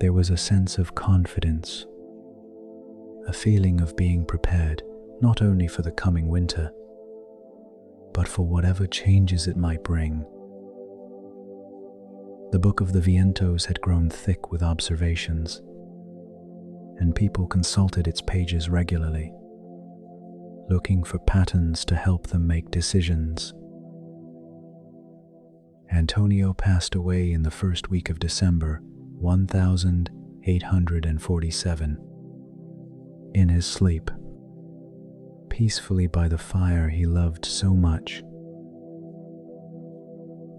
There was a sense of confidence, a feeling of being prepared not only for the coming winter, but for whatever changes it might bring. The Book of the Vientos had grown thick with observations, and people consulted its pages regularly, looking for patterns to help them make decisions. Antonio passed away in the first week of December, 1000 847. In his sleep, peacefully by the fire he loved so much,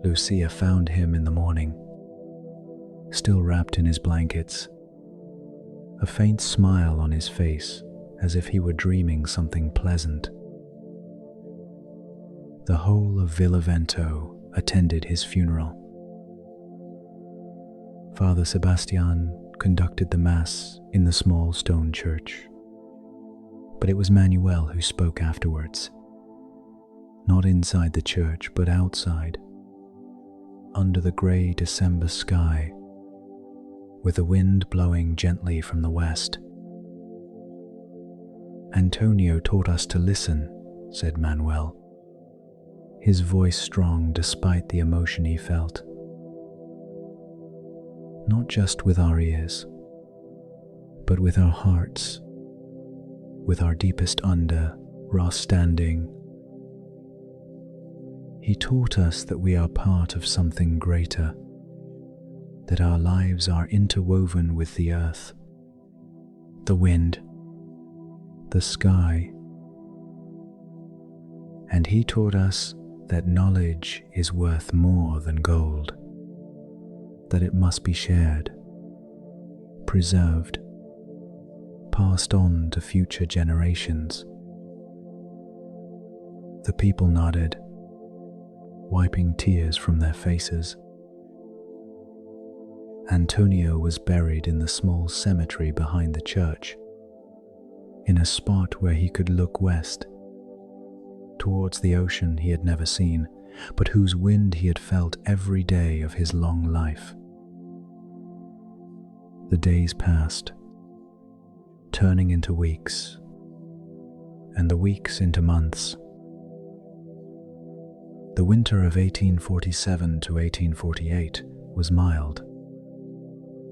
Lucia found him in the morning, still wrapped in his blankets, a faint smile on his face as if he were dreaming something pleasant. The whole of Villavento attended his funeral. Father Sebastian conducted the Mass in the small stone church, but it was Manuel who spoke afterwards, not inside the church but outside, under the grey December sky, with the wind blowing gently from the west. Antonio taught us to listen, said Manuel, his voice strong despite the emotion he felt. Not just with our ears, but with our hearts, with our deepest raw standing. He taught us that we are part of something greater, that our lives are interwoven with the earth, the wind, the sky. And he taught us that knowledge is worth more than gold, that it must be shared, preserved, passed on to future generations. The people nodded, wiping tears from their faces. Antonio was buried in the small cemetery behind the church, in a spot where he could look west, towards the ocean he had never seen, but whose wind he had felt every day of his long life. The days passed, turning into weeks, and the weeks into months. The winter of 1847 to 1848 was mild,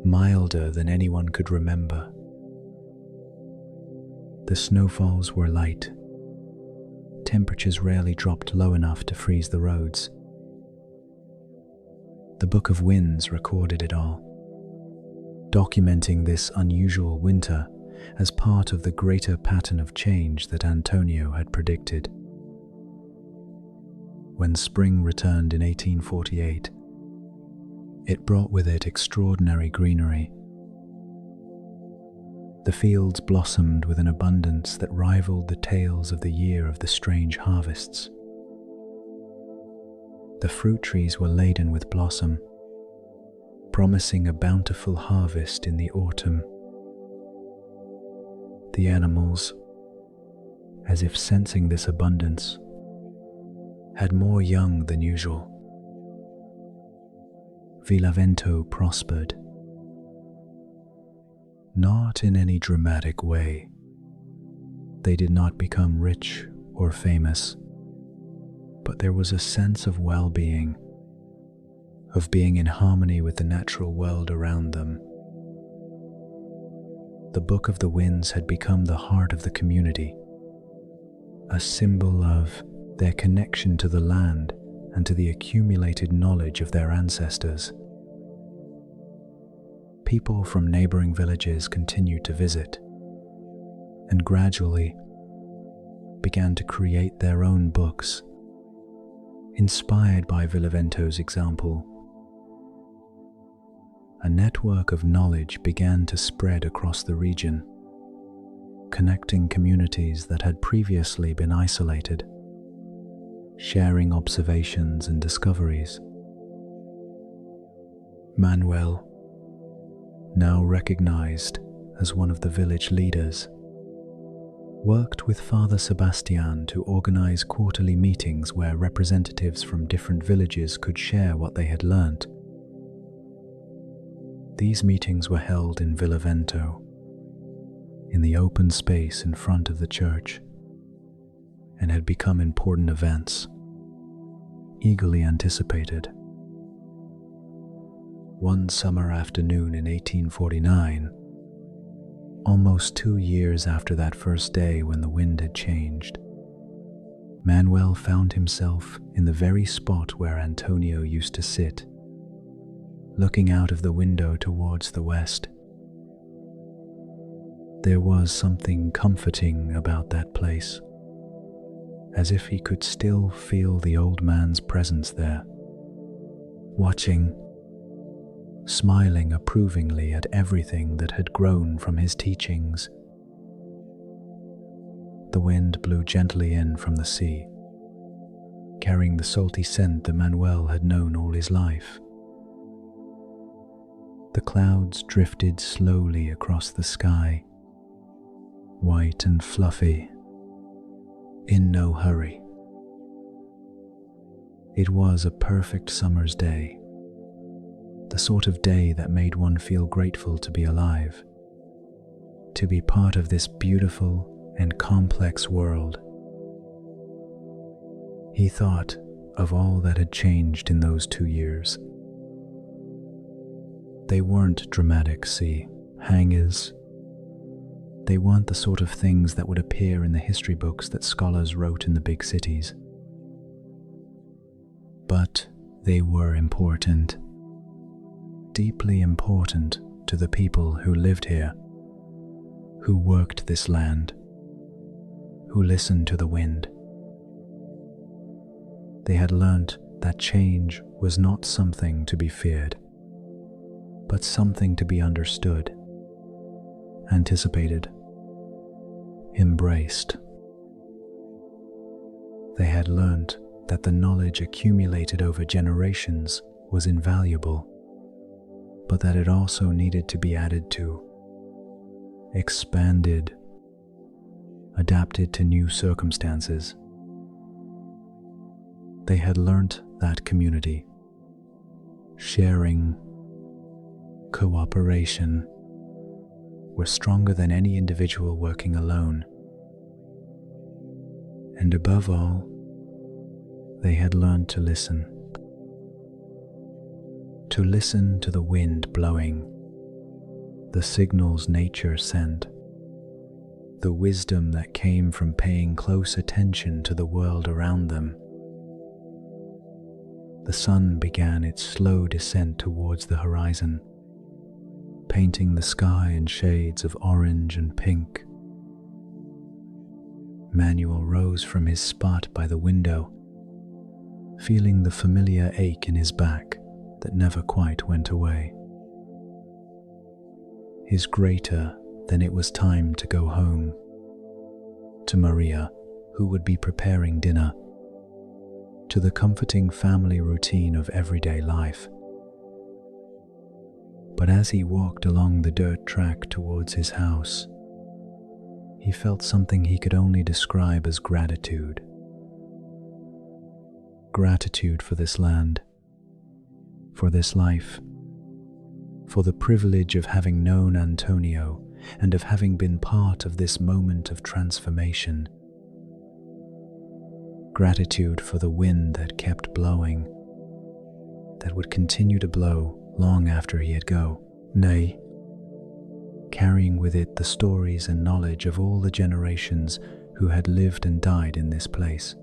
milder than anyone could remember. The snowfalls were light. Temperatures rarely dropped low enough to freeze the roads. The Book of Winds recorded it all, documenting this unusual winter as part of the greater pattern of change that Antonio had predicted. When spring returned in 1848, it brought with it extraordinary greenery. The fields blossomed with an abundance that rivaled the tales of the year of the strange harvests. The fruit trees were laden with blossom, promising a bountiful harvest in the autumn. The animals, as if sensing this abundance, had more young than usual. Villavento prospered, not in any dramatic way. They did not become rich or famous, but there was a sense of well-being, of being in harmony with the natural world around them. The Book of the Winds had become the heart of the community, a symbol of their connection to the land and to the accumulated knowledge of their ancestors. People from neighboring villages continued to visit, and gradually began to create their own books, inspired by Villavento's example. A network of knowledge began to spread across the region, connecting communities that had previously been isolated, sharing observations and discoveries. Manuel, now recognized as one of the village leaders, worked with Father Sebastian to organize quarterly meetings where representatives from different villages could share what they had learnt. These meetings were held in Villavento, in the open space in front of the church, and had become important events, eagerly anticipated. One summer afternoon in 1849, almost 2 years after that first day when the wind had changed, Manuel found himself in the very spot where Antonio used to sit, looking out of the window towards the west, There was something comforting about that place, as if he could still feel the old man's presence there, watching, smiling approvingly at everything that had grown from his teachings. The wind blew gently in from the sea, carrying the salty scent that Manuel had known all his life. The clouds drifted slowly across the sky, white and fluffy, in no hurry. It was a perfect summer's day, the sort of day that made one feel grateful to be alive, to be part of this beautiful and complex world. He thought of all that had changed in those 2 years. They weren't dramatic hangers. They weren't the sort of things that would appear in the history books that scholars wrote in the big cities. But they were important, deeply important to the people who lived here, who worked this land, who listened to the wind. They had learnt that change was not something to be feared, but something to be understood, anticipated, embraced. They had learnt that the knowledge accumulated over generations was invaluable, but that it also needed to be added to, expanded, adapted to new circumstances. They had learnt that community, sharing, cooperation, were stronger than any individual working alone. And above all, they had learned to listen to the wind blowing, the signals nature sent, the wisdom that came from paying close attention to the world around them. The sun began its slow descent towards the horizon, painting the sky in shades of orange and pink. Manuel rose from his spot by the window, feeling the familiar ache in his back that never quite went away. His greater than it was time to go home, to Maria, who would be preparing dinner, to the comforting family routine of everyday life. But as he walked along the dirt track towards his house, he felt something he could only describe as gratitude. Gratitude for this land, for this life, for the privilege of having known Antonio and of having been part of this moment of transformation. Gratitude for the wind that kept blowing, that would continue to blow long after he had go, nay, carrying with it the stories and knowledge of all the generations who had lived and died in this place.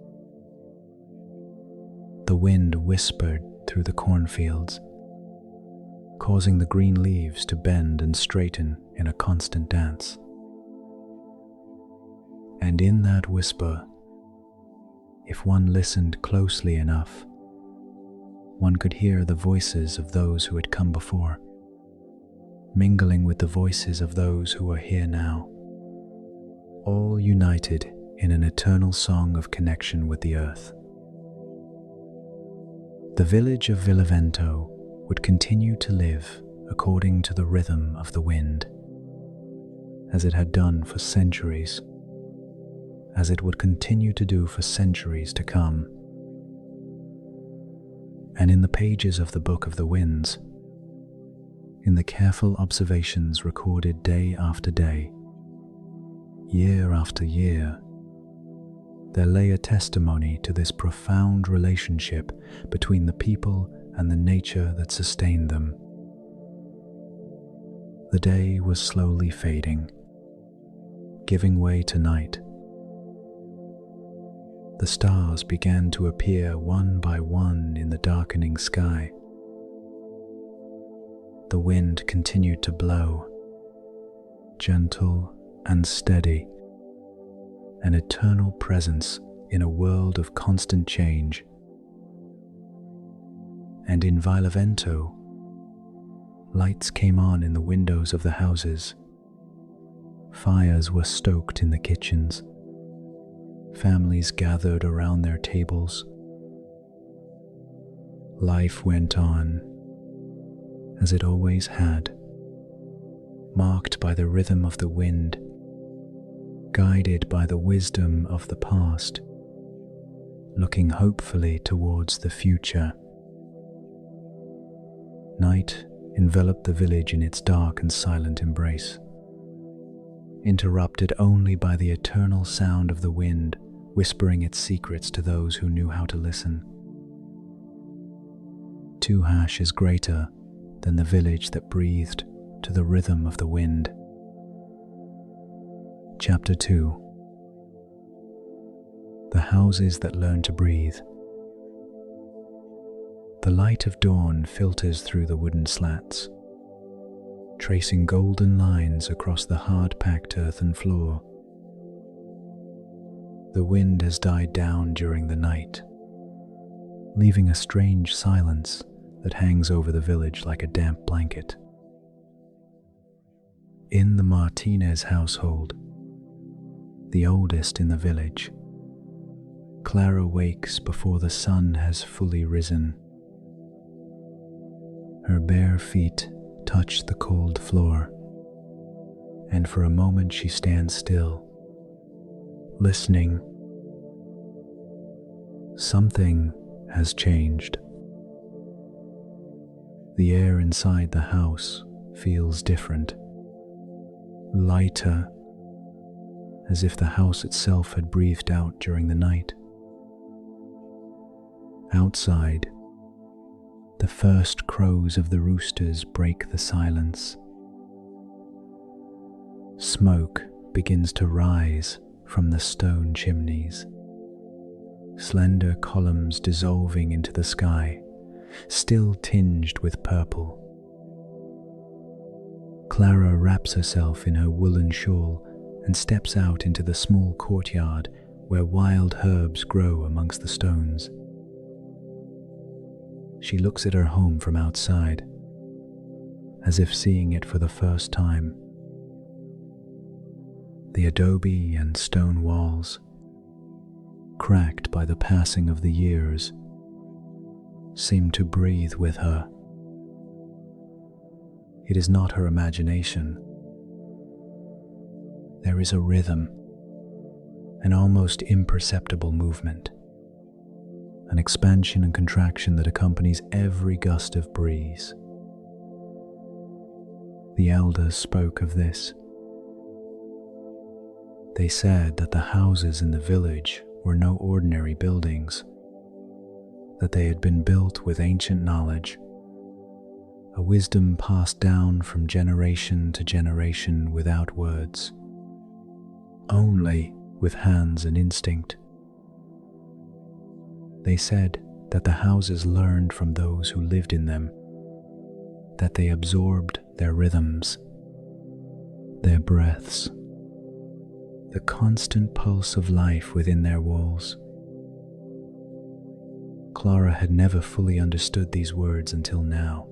The wind whispered through the cornfields, causing the green leaves to bend and straighten in a constant dance. And in that whisper, if one listened closely enough, one could hear the voices of those who had come before, mingling with the voices of those who are here now, all united in an eternal song of connection with the earth. The village of Villavento would continue to live according to the rhythm of the wind, as it had done for centuries, as it would continue to do for centuries to come. And in the pages of the Book of the Winds, in the careful observations recorded day after day, year after year, there lay a testimony to this profound relationship between the people and the nature that sustained them. The day was slowly fading, giving way to night. The stars began to appear one by one in the darkening sky. The wind continued to blow, gentle and steady, an eternal presence in a world of constant change. And in Violevento, lights came on in the windows of the houses. Fires were stoked in the kitchens. Families gathered around their tables. Life went on as it always had, marked by the rhythm of the wind, guided by the wisdom of the past, looking hopefully towards the future. Night enveloped the village in its dark and silent embrace, interrupted only by the eternal sound of the wind whispering its secrets to those who knew how to listen. Tuhash is greater than the village that breathed to the rhythm of the wind. Chapter 2. The houses that learn to breathe. The light of dawn filters through the wooden slats, tracing golden lines across the hard-packed earthen floor. The wind has died down during the night, leaving a strange silence that hangs over the village like a damp blanket. In the Martinez household, the oldest in the village, Clara wakes before the sun has fully risen. Her bare feet touch the cold floor, and for a moment she stands still, listening. Something has changed. The air inside the house feels different, lighter, as if the house itself had breathed out during the night. Outside, the first crows of the roosters break the silence. Smoke begins to rise from the stone chimneys, slender columns dissolving into the sky, still tinged with purple. Clara wraps herself in her woolen shawl and steps out into the small courtyard where wild herbs grow amongst the stones. She looks at her home from outside, as if seeing it for the first time. The adobe and stone walls, cracked by the passing of the years, seem to breathe with her. It is not her imagination. There is a rhythm, an almost imperceptible movement, an expansion and contraction that accompanies every gust of breeze. The elders spoke of this. They said that the houses in the village were no ordinary buildings, that they had been built with ancient knowledge, a wisdom passed down from generation to generation without words, only with hands and instinct. They said that the houses learned from those who lived in them, that they absorbed their rhythms, their breaths, the constant pulse of life within their walls. Clara had never fully understood these words until now,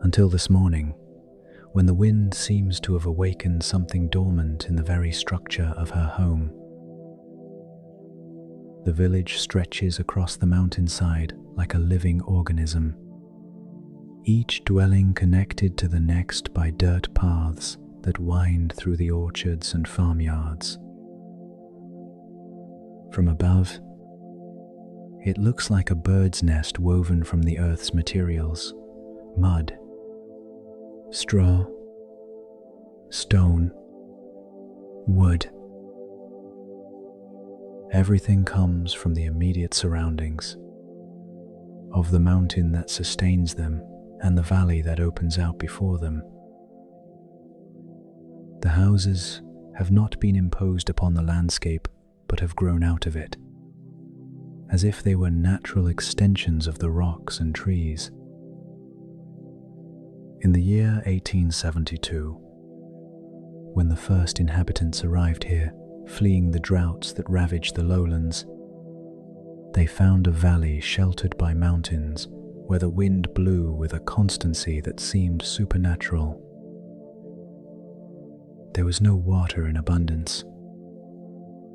until this morning, when the wind seems to have awakened something dormant in the very structure of her home. The village stretches across the mountainside like a living organism, each dwelling connected to the next by dirt paths that wind through the orchards and farmyards. From above, it looks like a bird's nest woven from the earth's materials: mud, straw, stone, wood. Everything comes from the immediate surroundings, of the mountain that sustains them and the valley that opens out before them. The houses have not been imposed upon the landscape, but have grown out of it, as if they were natural extensions of the rocks and trees. In the year 1872, when the first inhabitants arrived here, fleeing the droughts that ravaged the lowlands. They found a valley sheltered by mountains, where the wind blew with a constancy that seemed supernatural. There was no water in abundance,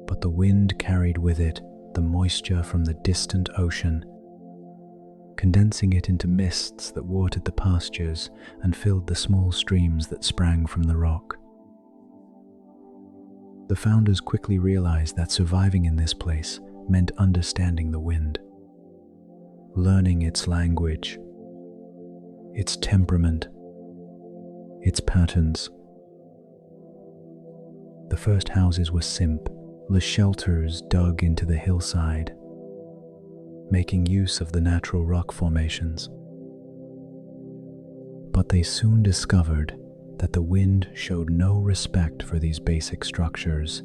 but the wind carried with it the moisture from the distant ocean, condensing it into mists that watered the pastures and filled the small streams that sprang from the rock. The founders quickly realized that surviving in this place meant understanding the wind, learning its language, its temperament, its patterns. The first houses were simple shelters dug into the hillside, making use of the natural rock formations. But they soon discovered that the wind showed no respect for these basic structures.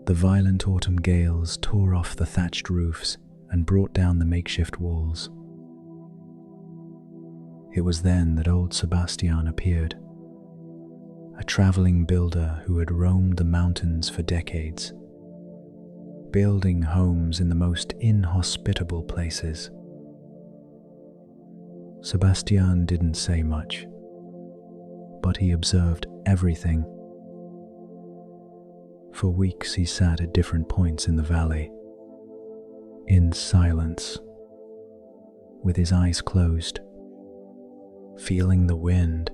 The violent autumn gales tore off the thatched roofs and brought down the makeshift walls. It was then that old Sebastian appeared, a traveling builder who had roamed the mountains for decades, building homes in the most inhospitable places. Sebastian didn't say much, but he observed everything. For weeks he sat at different points in the valley, in silence, with his eyes closed, feeling the wind.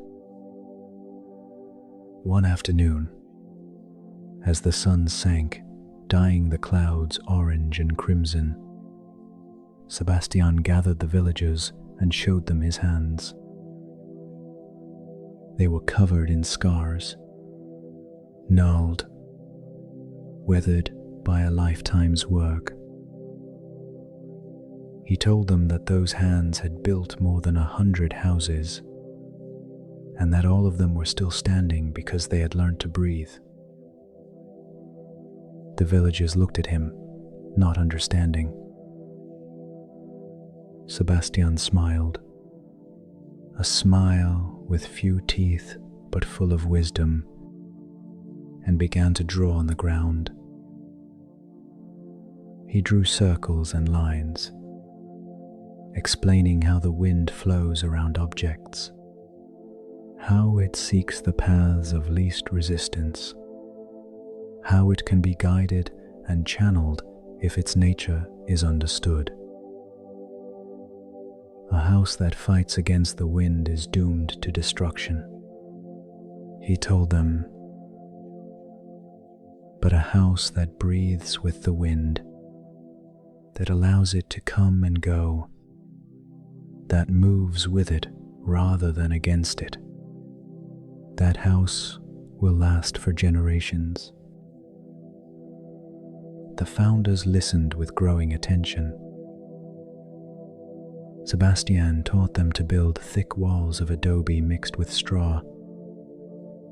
One afternoon, as the sun sank, dyeing the clouds orange and crimson, Sebastian gathered the villagers and showed them his hands. They were covered in scars, gnarled, weathered by a lifetime's work. He told them that those hands had built more than 100 houses, and that all of them were still standing because they had learned to breathe. The villagers looked at him, not understanding. Sebastian smiled, a smile with few teeth but full of wisdom, and began to draw on the ground. He drew circles and lines, explaining how the wind flows around objects, how it seeks the paths of least resistance, how it can be guided and channeled if its nature is understood. A house that fights against the wind is doomed to destruction, he told them. But a house that breathes with the wind, that allows it to come and go, that moves with it rather than against it, that house will last for generations. The founders listened with growing attention. Sebastian taught them to build thick walls of adobe mixed with straw,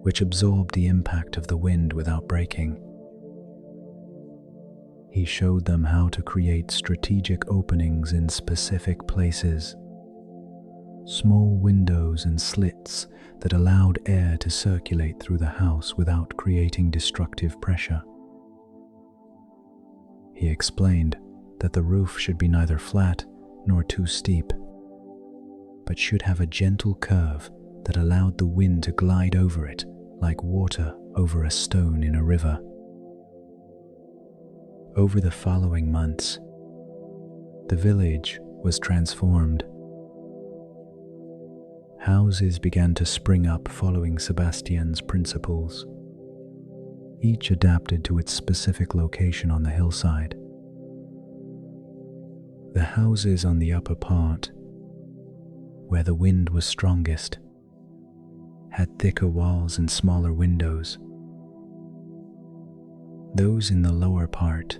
which absorbed the impact of the wind without breaking. He showed them how to create strategic openings in specific places, small windows and slits that allowed air to circulate through the house without creating destructive pressure. He explained that the roof should be neither flat nor too steep, but should have a gentle curve that allowed the wind to glide over it like water over a stone in a river. Over the following months, the village was transformed. Houses began to spring up following Sebastian's principles, each adapted to its specific location on the hillside. The houses on the upper part, where the wind was strongest, had thicker walls and smaller windows. Those in the lower part,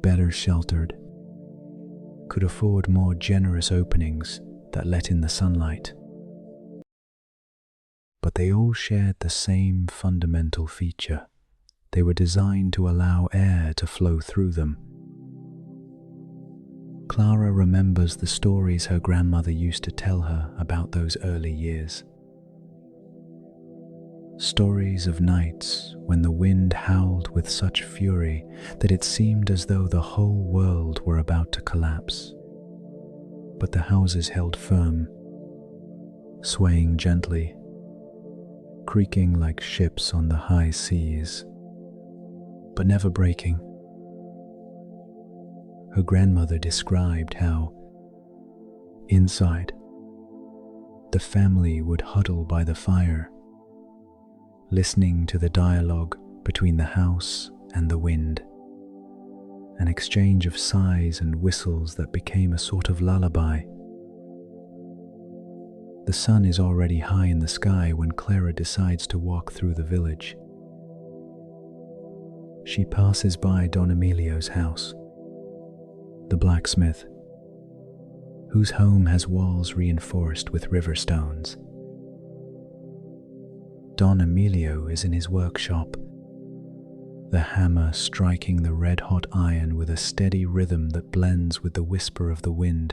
better sheltered, could afford more generous openings that let in the sunlight. But they all shared the same fundamental feature. They were designed to allow air to flow through them. Clara remembers the stories her grandmother used to tell her about those early years. Stories of nights when the wind howled with such fury that it seemed as though the whole world were about to collapse. But the houses held firm, swaying gently, creaking like ships on the high seas, but never breaking. Her grandmother described how, inside, the family would huddle by the fire, listening to the dialogue between the house and the wind, an exchange of sighs and whistles that became a sort of lullaby. The sun is already high in the sky when Clara decides to walk through the village. She passes by Don Emilio's house, the blacksmith, whose home has walls reinforced with river stones. Don Emilio is in his workshop, the hammer striking the red-hot iron with a steady rhythm that blends with the whisper of the wind.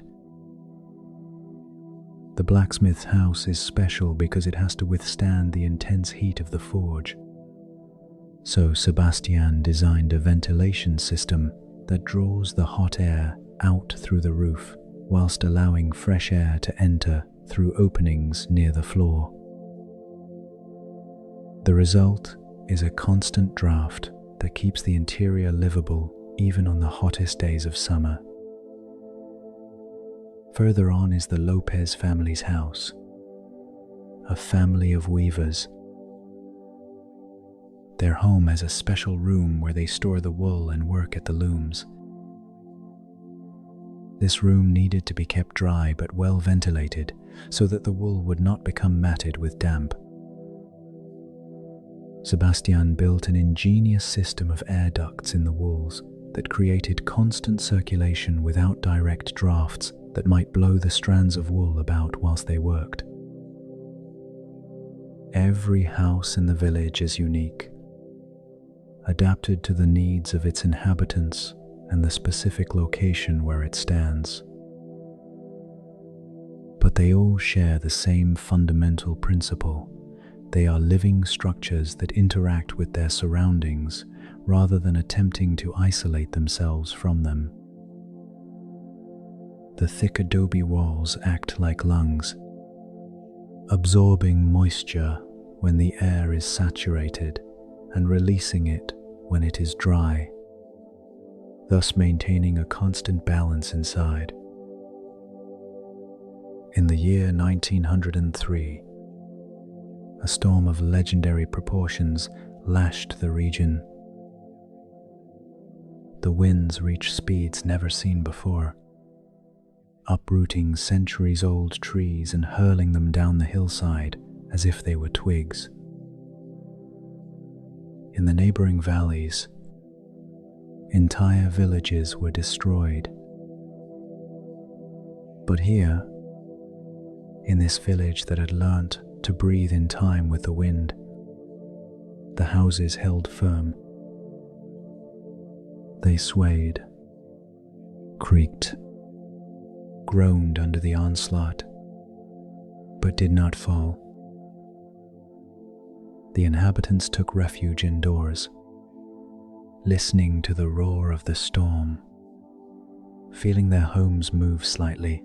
The blacksmith's house is special because it has to withstand the intense heat of the forge. So Sebastian designed a ventilation system that draws the hot air out through the roof whilst allowing fresh air to enter through openings near the floor. The result is a constant draft that keeps the interior livable even on the hottest days of summer. Further on is the Lopez family's house, a family of weavers. Their home has a special room where they store the wool and work at the looms. This room needed to be kept dry but well ventilated so that the wool would not become matted with damp. Sebastian built an ingenious system of air ducts in the walls that created constant circulation without direct drafts that might blow the strands of wool about whilst they worked. Every house in the village is unique, adapted to the needs of its inhabitants and the specific location where it stands. But they all share the same fundamental principle. They are living structures that interact with their surroundings rather than attempting to isolate themselves from them. The thick adobe walls act like lungs, absorbing moisture when the air is saturated and releasing it when it is dry, thus maintaining a constant balance inside. In the year 1903, a storm of legendary proportions lashed the region. The winds reached speeds never seen before, uprooting centuries-old trees and hurling them down the hillside as if they were twigs. In the neighboring valleys, entire villages were destroyed. But here, in this village that had learnt to breathe in time with the wind, the houses held firm. They swayed, creaked, groaned under the onslaught, but did not fall. The inhabitants took refuge indoors, listening to the roar of the storm, feeling their homes move slightly,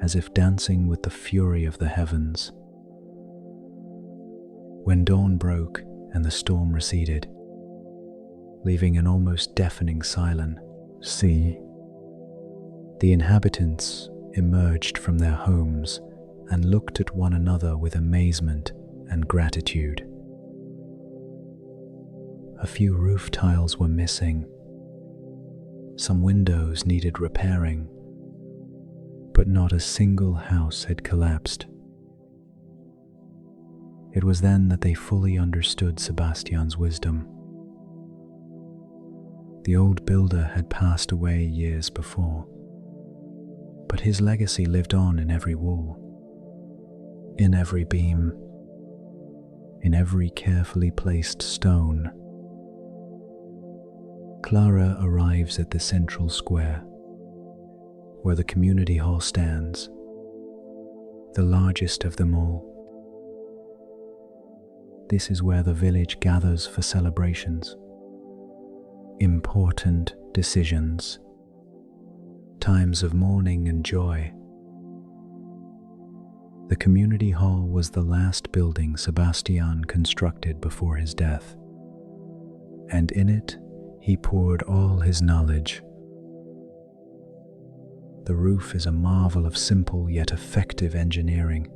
as if dancing with the fury of the heavens. When dawn broke and the storm receded, leaving an almost deafening silence, the inhabitants emerged from their homes and looked at one another with amazement and gratitude. A few roof tiles were missing. Some windows needed repairing, but not a single house had collapsed. It was then that they fully understood Sebastian's wisdom. The old builder had passed away years before, but his legacy lived on in every wall, in every beam, in every carefully placed stone. Clara arrives at the central square, where the community hall stands, the largest of them all. This is where the village gathers for celebrations, important decisions, times of mourning and joy. The community hall was the last building Sebastian constructed before his death, and in it he poured all his knowledge. The roof is a marvel of simple yet effective engineering,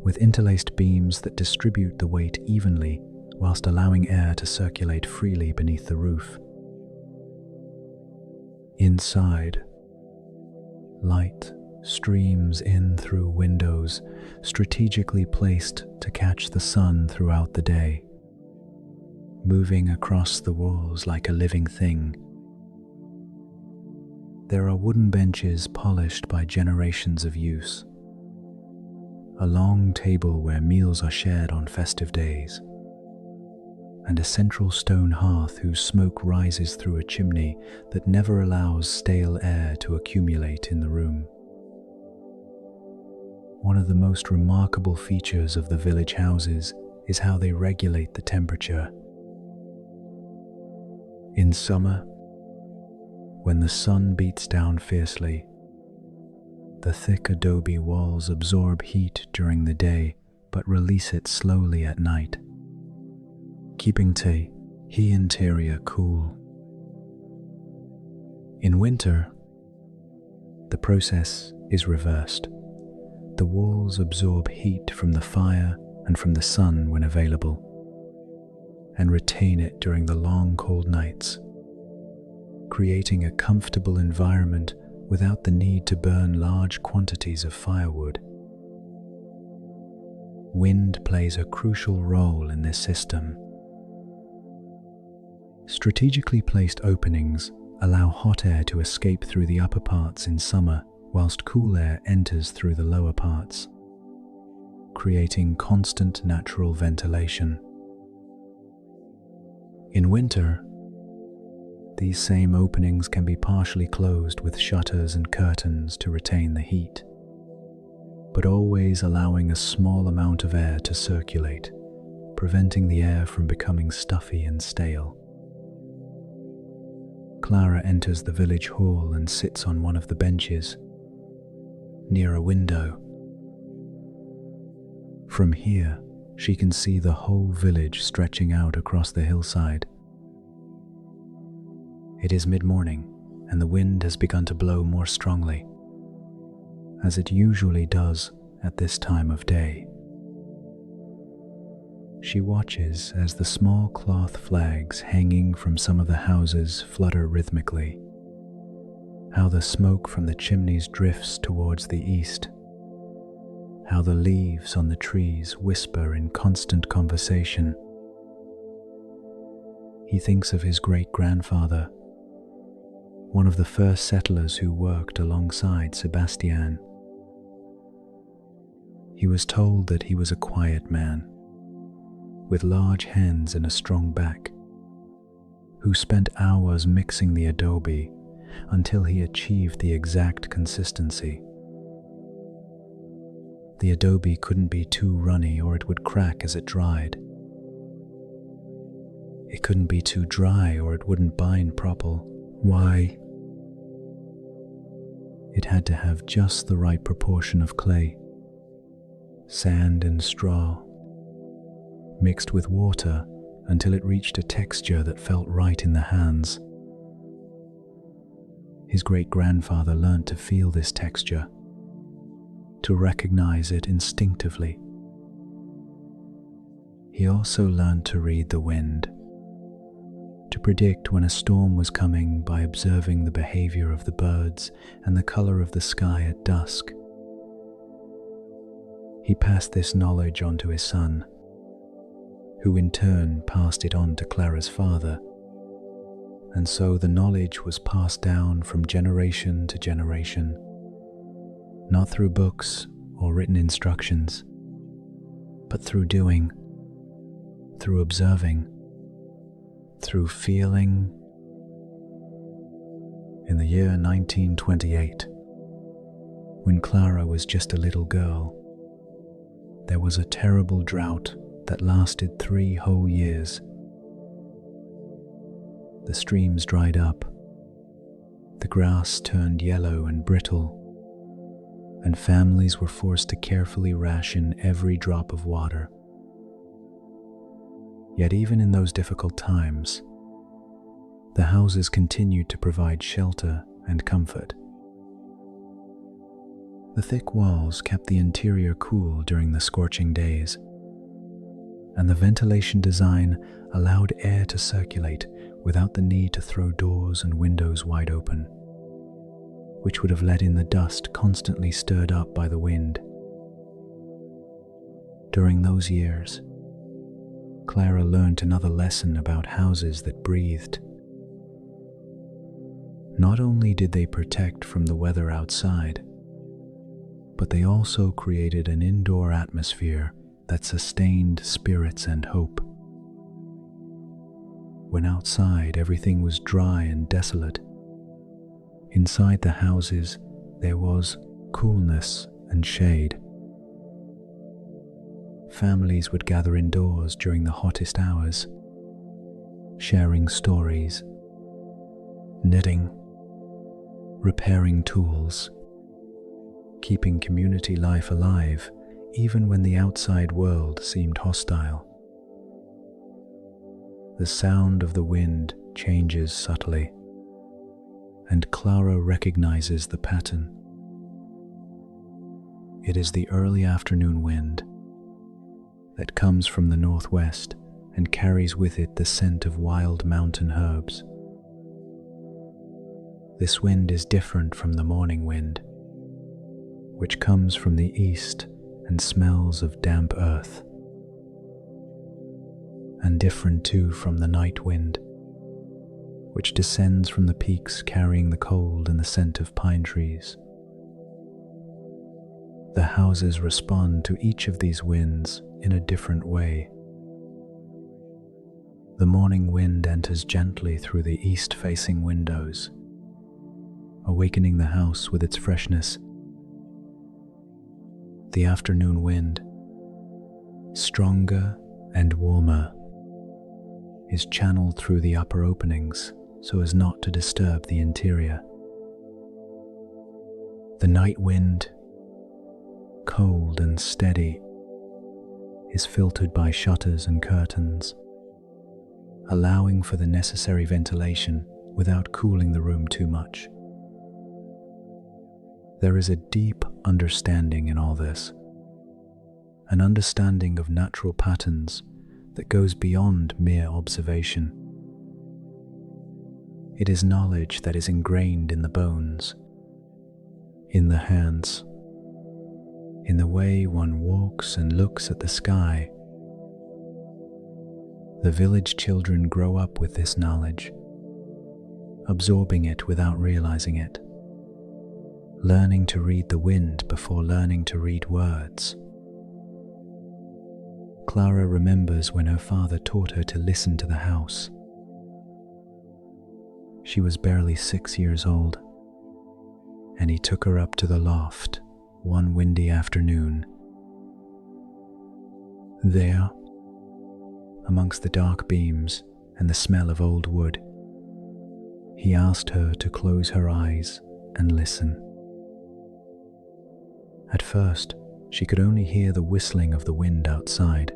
with interlaced beams that distribute the weight evenly whilst allowing air to circulate freely beneath the roof. Inside, light streams in through windows strategically placed to catch the sun throughout the day, moving across the walls like a living thing. There are wooden benches polished by generations of use, a long table where meals are shared on festive days, and a central stone hearth whose smoke rises through a chimney that never allows stale air to accumulate in the room. One of the most remarkable features of the village houses is how they regulate the temperature. In summer, when the sun beats down fiercely, the thick adobe walls absorb heat during the day but release it slowly at night, keeping the interior cool. In winter, the process is reversed. The walls absorb heat from the fire and from the sun when available, and retain it during the long cold nights, creating a comfortable environment without the need to burn large quantities of firewood. Wind plays a crucial role in this system. Strategically placed openings allow hot air to escape through the upper parts in summer, whilst cool air enters through the lower parts, creating constant natural ventilation. In winter, these same openings can be partially closed with shutters and curtains to retain the heat, but always allowing a small amount of air to circulate, preventing the air from becoming stuffy and stale. Clara enters the village hall and sits on one of the benches, near a window. From here, she can see the whole village stretching out across the hillside. It is mid-morning, and the wind has begun to blow more strongly, as it usually does at this time of day. She watches as the small cloth flags hanging from some of the houses flutter rhythmically, how the smoke from the chimneys drifts towards the east, how the leaves on the trees whisper in constant conversation. He thinks of his great-grandfather, one of the first settlers who worked alongside Sebastian. He was told that he was a quiet man, with large hands and a strong back, who spent hours mixing the adobe until he achieved the exact consistency. The adobe couldn't be too runny or it would crack as it dried. It couldn't be too dry or it wouldn't bind proper. Why? It had to have just the right proportion of clay, sand and straw, mixed with water until it reached a texture that felt right in the hands. His great-grandfather learnt to feel this texture, to recognize it instinctively. He also learned to read the wind, to predict when a storm was coming by observing the behavior of the birds and the color of the sky at dusk. He passed this knowledge on to his son, who in turn passed it on to Clara's father, and so the knowledge was passed down from generation to generation, not through books or written instructions, but through doing, through observing, through feeling. In the year 1928, when Clara was just a little girl, there was a terrible drought that lasted 3 whole years. The streams dried up, the grass turned yellow and brittle, and families were forced to carefully ration every drop of water. Yet even in those difficult times, the houses continued to provide shelter and comfort. The thick walls kept the interior cool during the scorching days, and the ventilation design allowed air to circulate without the need to throw doors and windows wide open, which would have let in the dust constantly stirred up by the wind. During those years, Clara learned another lesson about houses that breathed. Not only did they protect from the weather outside, but they also created an indoor atmosphere that sustained spirits and hope. When outside everything was dry and desolate, inside the houses there was coolness and shade. Families would gather indoors during the hottest hours, sharing stories, knitting, repairing tools, keeping community life alive even when the outside world seemed hostile. The sound of the wind changes subtly, and Clara recognizes the pattern. It is the early afternoon wind that comes from the northwest and carries with it the scent of wild mountain herbs. This wind is different from the morning wind, which comes from the east and smells of damp earth, and different too from the night wind, which descends from the peaks carrying the cold and the scent of pine trees. The houses respond to each of these winds in a different way. The morning wind enters gently through the east-facing windows, awakening the house with its freshness. The afternoon wind, stronger and warmer, is channeled through the upper openings so as not to disturb the interior. The night wind, cold and steady, is filtered by shutters and curtains, allowing for the necessary ventilation without cooling the room too much. There is a deep understanding in all this, an understanding of natural patterns that goes beyond mere observation. It is knowledge that is ingrained in the bones, in the hands, in the way one walks and looks at the sky. The village children grow up with this knowledge, absorbing it without realizing it, learning to read the wind before learning to read words. Clara remembers when her father taught her to listen to the house. She was barely 6 years old, and he took her up to the loft one windy afternoon. There, amongst the dark beams and the smell of old wood, he asked her to close her eyes and listen. At first, she could only hear the whistling of the wind outside,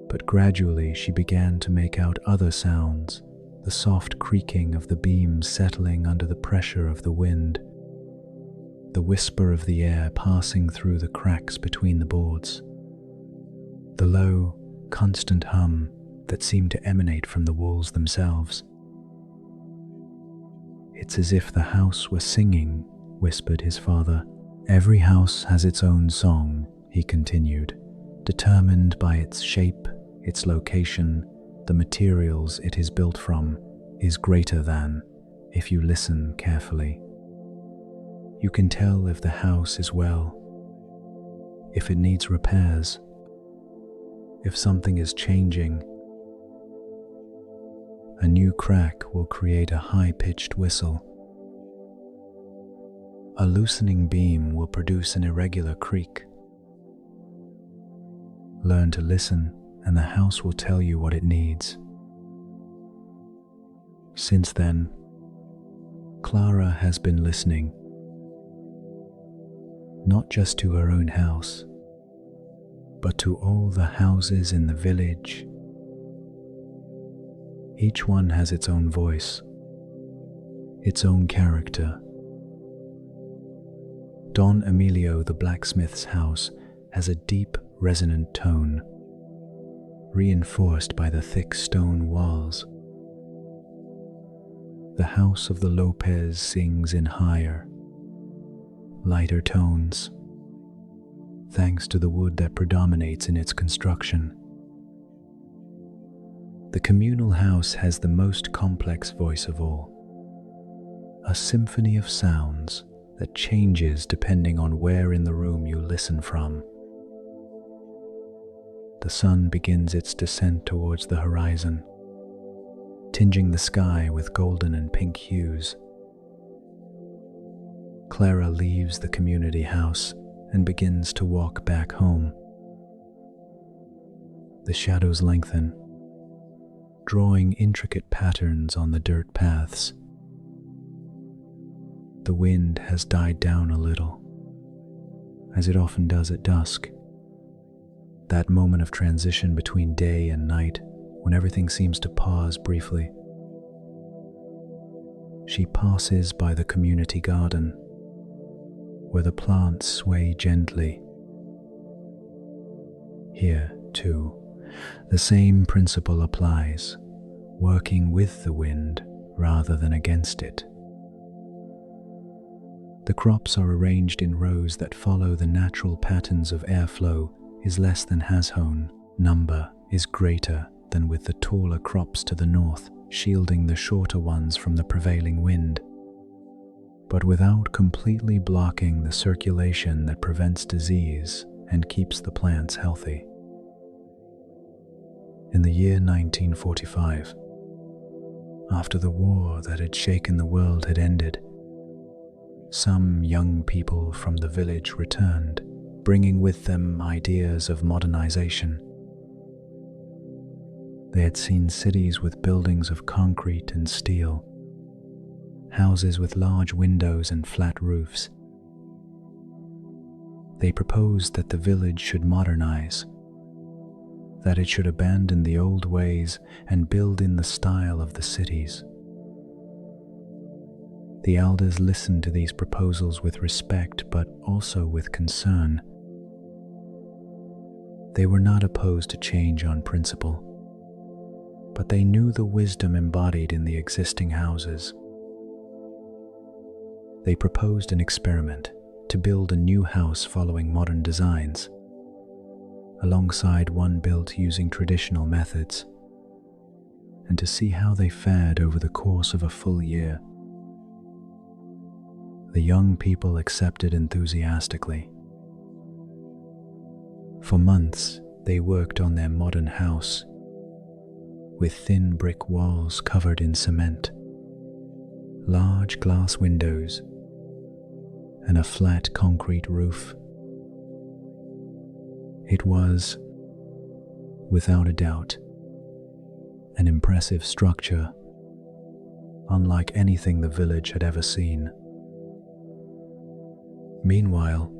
but gradually she began to make out other sounds, the soft creaking of the beams settling under the pressure of the wind, the whisper of the air passing through the cracks between the boards, the low, constant hum that seemed to emanate from the walls themselves. "It's as if the house were singing," whispered his father. "Every house has its own song," he continued, "determined by its shape, its location, the materials it is built from, is greater than, if you listen carefully. You can tell if the house is well, if it needs repairs, if something is changing. A new crack will create a high-pitched whistle. A loosening beam will produce an irregular creak. Learn to listen, and the house will tell you what it needs. Since then, Clara has been listening, not just to her own house, but to all the houses in the village. Each one has its own voice, its own character. Don Emilio the blacksmith's house has a deep, resonant tone, reinforced by the thick stone walls. The house of the Lopez sings in higher, lighter tones, thanks to the wood that predominates in its construction. The communal house has the most complex voice of all, a symphony of sounds that changes depending on where in the room you listen from. The sun begins its descent towards the horizon, tinging the sky with golden and pink hues. Clara leaves the community house and begins to walk back home. The shadows lengthen, drawing intricate patterns on the dirt paths. The wind has died down a little, as it often does at dusk, that moment of transition between day and night when everything seems to pause briefly. She passes by the community garden, where the plants sway gently. Here, too, the same principle applies, working with the wind rather than against it. The crops are arranged in rows that follow the natural patterns of airflow is less than has-hown, number is greater than with the taller crops to the north, shielding the shorter ones from the prevailing wind, but without completely blocking the circulation that prevents disease and keeps the plants healthy. In the year 1945, after the war that had shaken the world had ended, some young people from the village returned, bringing with them ideas of modernization. They had seen cities with buildings of concrete and steel, houses with large windows and flat roofs. They proposed that the village should modernize, that it should abandon the old ways and build in the style of the cities. The elders listened to these proposals with respect, but also with concern. They were not opposed to change on principle, but they knew the wisdom embodied in the existing houses. They proposed an experiment to build a new house following modern designs, alongside one built using traditional methods, and to see how they fared over the course of a full year. The young people accepted enthusiastically. For months, they worked on their modern house, with thin brick walls covered in cement, large glass windows, and a flat concrete roof. It was, without a doubt, an impressive structure, unlike anything the village had ever seen. Meanwhile,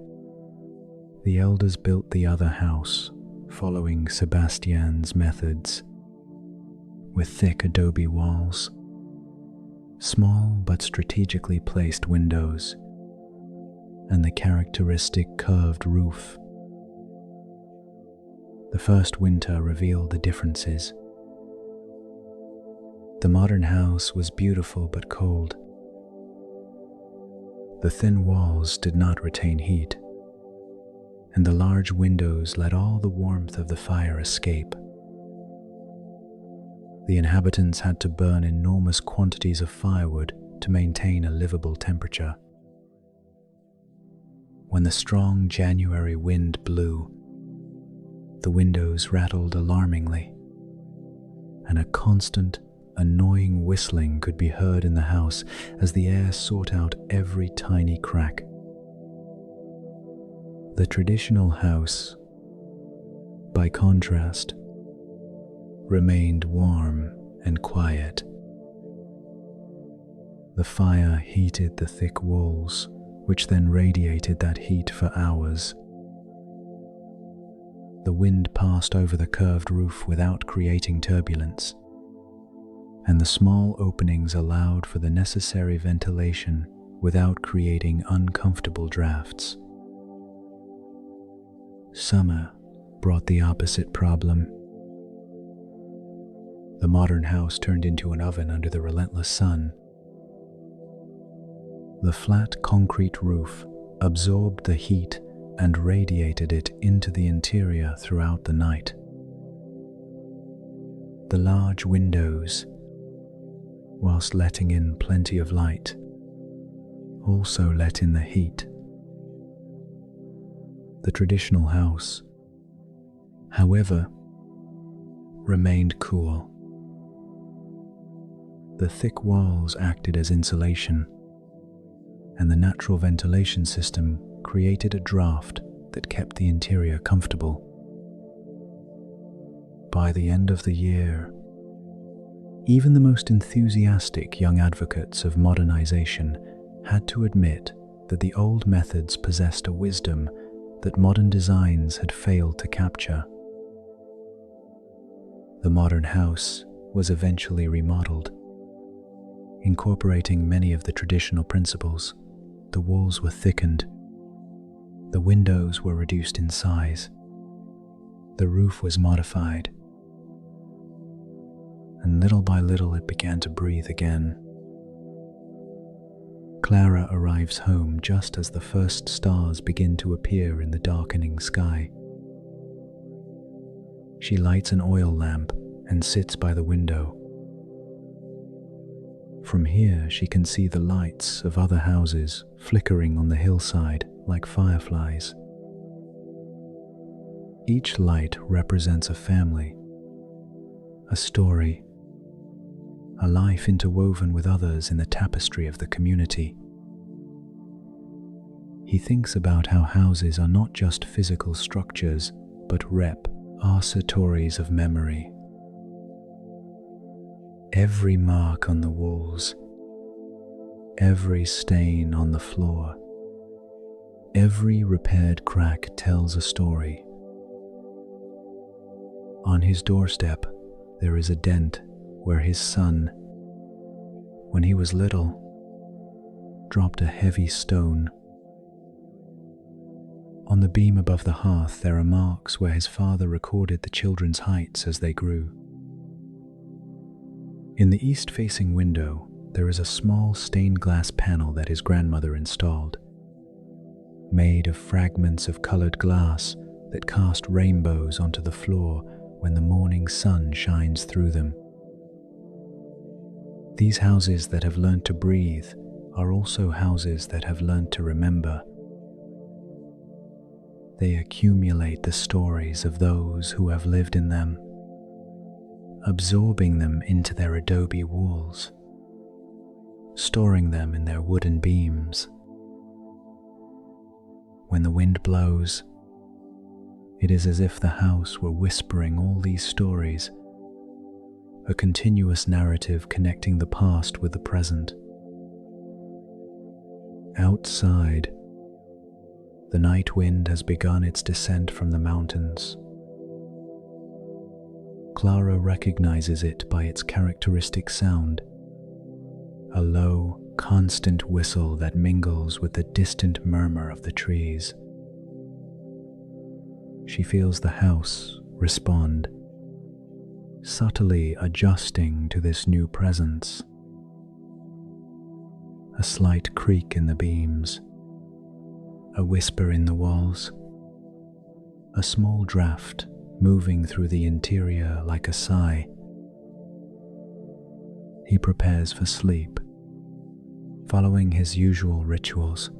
the elders built the other house, following Sebastian's methods, with thick adobe walls, small but strategically placed windows, and the characteristic curved roof. The first winter revealed the differences. The modern house was beautiful but cold. The thin walls did not retain heat, and the large windows let all the warmth of the fire escape. The inhabitants had to burn enormous quantities of firewood to maintain a livable temperature. When the strong January wind blew, the windows rattled alarmingly, and a constant, annoying whistling could be heard in the house as the air sought out every tiny crack. The traditional house, by contrast, remained warm and quiet. The fire heated the thick walls, which then radiated that heat for hours. The wind passed over the curved roof without creating turbulence, and the small openings allowed for the necessary ventilation without creating uncomfortable drafts. Summer brought the opposite problem. The modern house turned into an oven under the relentless sun. The flat concrete roof absorbed the heat and radiated it into the interior throughout the night. The large windows, whilst letting in plenty of light, also let in the heat. The traditional house, however, remained cool. The thick walls acted as insulation, and the natural ventilation system created a draft that kept the interior comfortable. By the end of the year, even the most enthusiastic young advocates of modernization had to admit that the old methods possessed a wisdom that modern designs had failed to capture. The modern house was eventually remodeled, incorporating many of the traditional principles. The walls were thickened, the windows were reduced in size, the roof was modified, and little by little it began to breathe again. Clara arrives home just as the first stars begin to appear in the darkening sky. She lights an oil lamp and sits by the window. From here, she can see the lights of other houses flickering on the hillside like fireflies. Each light represents a family, a story, a life interwoven with others in the tapestry of the community. He thinks about how houses are not just physical structures, but repositories of memory. Every mark on the walls, every stain on the floor, every repaired crack tells a story. On his doorstep, there is a dent where his son, when he was little, dropped a heavy stone. On the beam above the hearth, there are marks where his father recorded the children's heights as they grew. In the east-facing window, there is a small stained glass panel that his grandmother installed, made of fragments of colored glass that cast rainbows onto the floor when the morning sun shines through them. These houses that have learned to breathe are also houses that have learned to remember. They accumulate the stories of those who have lived in them, absorbing them into their adobe walls, storing them in their wooden beams. When the wind blows, it is as if the house were whispering all these stories, a continuous narrative connecting the past with the present. Outside, the night wind has begun its descent from the mountains. Clara recognizes it by its characteristic sound, a low, constant whistle that mingles with the distant murmur of the trees. She feels the house respond, subtly adjusting to this new presence. A slight creak in the beams, a whisper in the walls, a small draft moving through the interior like a sigh. He prepares for sleep, following his usual rituals.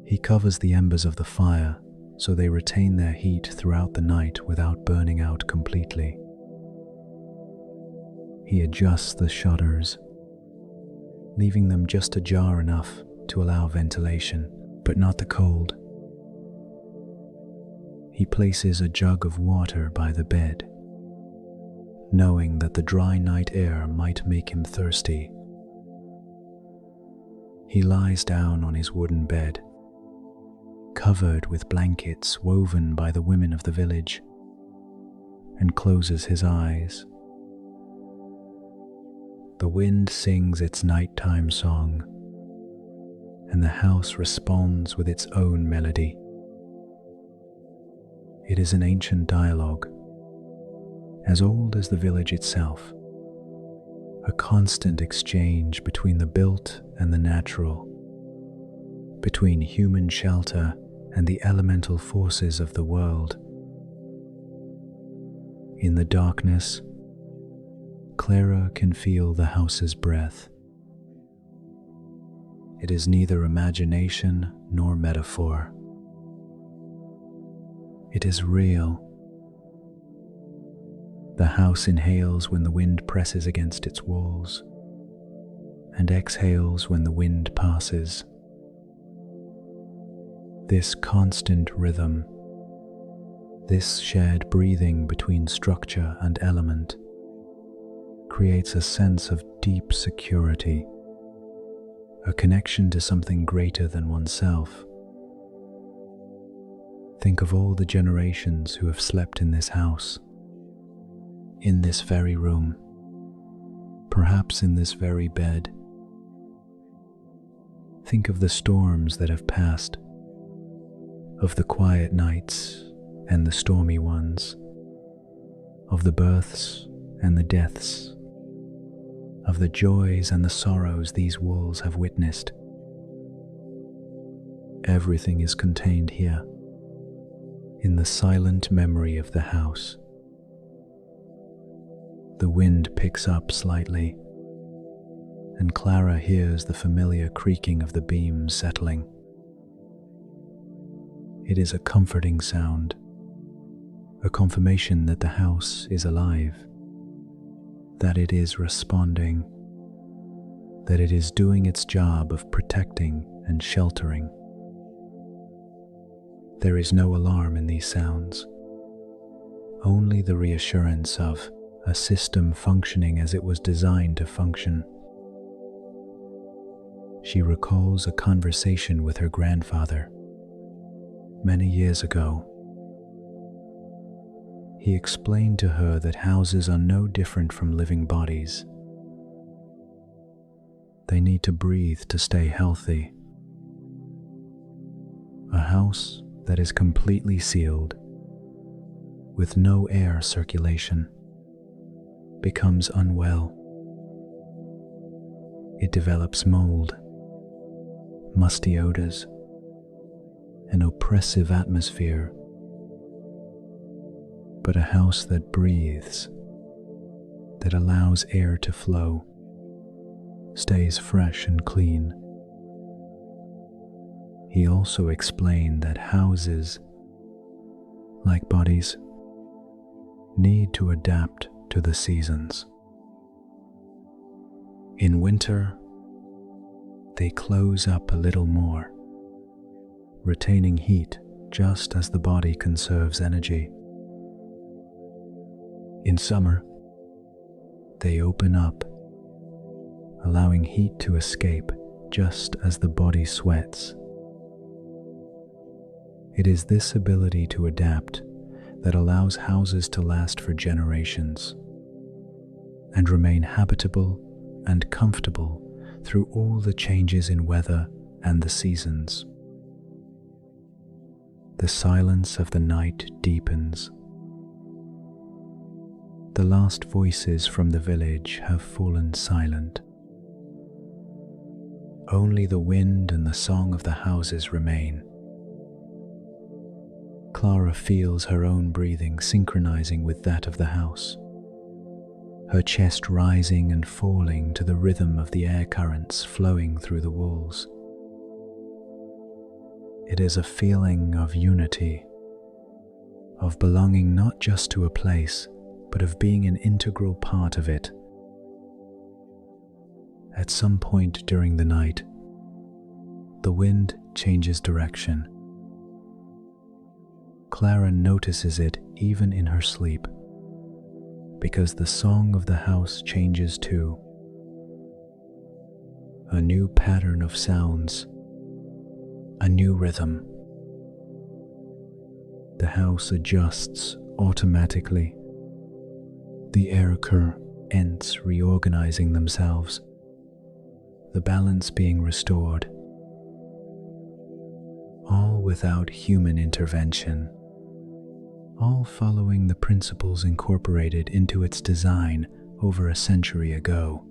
He covers the embers of the fire so they retain their heat throughout the night without burning out completely. He adjusts the shutters, leaving them just ajar enough to allow ventilation, but not the cold. He places a jug of water by the bed, knowing that the dry night air might make him thirsty. He lies down on his wooden bed, covered with blankets woven by the women of the village, and closes his eyes. The wind sings its nighttime song, and the house responds with its own melody. It is an ancient dialogue, as old as the village itself, a constant exchange between the built and the natural, between human shelter and the elemental forces of the world. In the darkness, Clara can feel the house's breath. It is neither imagination nor metaphor. It is real. The house inhales when the wind presses against its walls, and exhales when the wind passes. This constant rhythm, this shared breathing between structure and element, creates a sense of deep security, a connection to something greater than oneself. Think of all the generations who have slept in this house, in this very room, perhaps in this very bed. Think of the storms that have passed, of the quiet nights and the stormy ones, of the births and the deaths, of the joys and the sorrows these walls have witnessed. Everything is contained here, in the silent memory of the house. The wind picks up slightly, and Clara hears the familiar creaking of the beams settling. It is a comforting sound, a confirmation that the house is alive, that it is responding, that it is doing its job of protecting and sheltering. There is no alarm in these sounds, only the reassurance of a system functioning as it was designed to function. She recalls a conversation with her grandfather many years ago. He explained to her that houses are no different from living bodies. They need to breathe to stay healthy. A house that is completely sealed, with no air circulation, becomes unwell. It develops mold, musty odors, an oppressive atmosphere. But a house that breathes, that allows air to flow, stays fresh and clean. He also explained that houses, like bodies, need to adapt to the seasons. In winter, they close up a little more, retaining heat just as the body conserves energy. In summer, they open up, allowing heat to escape just as the body sweats. It is this ability to adapt that allows houses to last for generations and remain habitable and comfortable through all the changes in weather and the seasons. The silence of the night deepens. The last voices from the village have fallen silent. Only the wind and the song of the houses remain. Clara feels her own breathing synchronizing with that of the house, her chest rising and falling to the rhythm of the air currents flowing through the walls. It is a feeling of unity, of belonging not just to a place, but of being an integral part of it. At some point during the night, the wind changes direction. Clara notices it even in her sleep, because the song of the house changes too. A new pattern of sounds, a new rhythm. The house adjusts automatically. The air currents reorganizing themselves, the balance being restored, all without human intervention, all following the principles incorporated into its design over a century ago.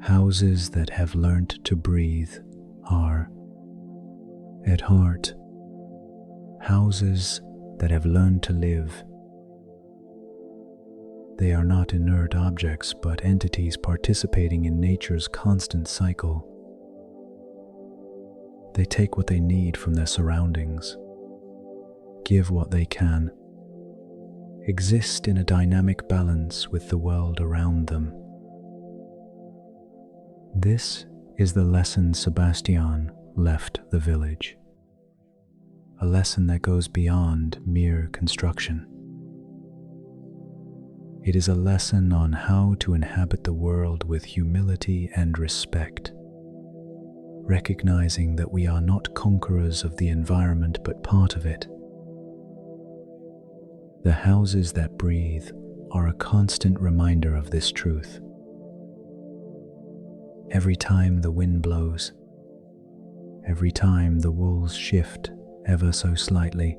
Houses that have learnt to breathe are, at heart, houses that have learned to live. They are not inert objects, but entities participating in nature's constant cycle. They take what they need from their surroundings, give what they can, exist in a dynamic balance with the world around them. This is the lesson Sebastian left the village, a lesson that goes beyond mere construction. It is a lesson on how to inhabit the world with humility and respect, recognizing that we are not conquerors of the environment but part of it. The houses that breathe are a constant reminder of this truth. Every time the wind blows, every time the walls shift ever so slightly,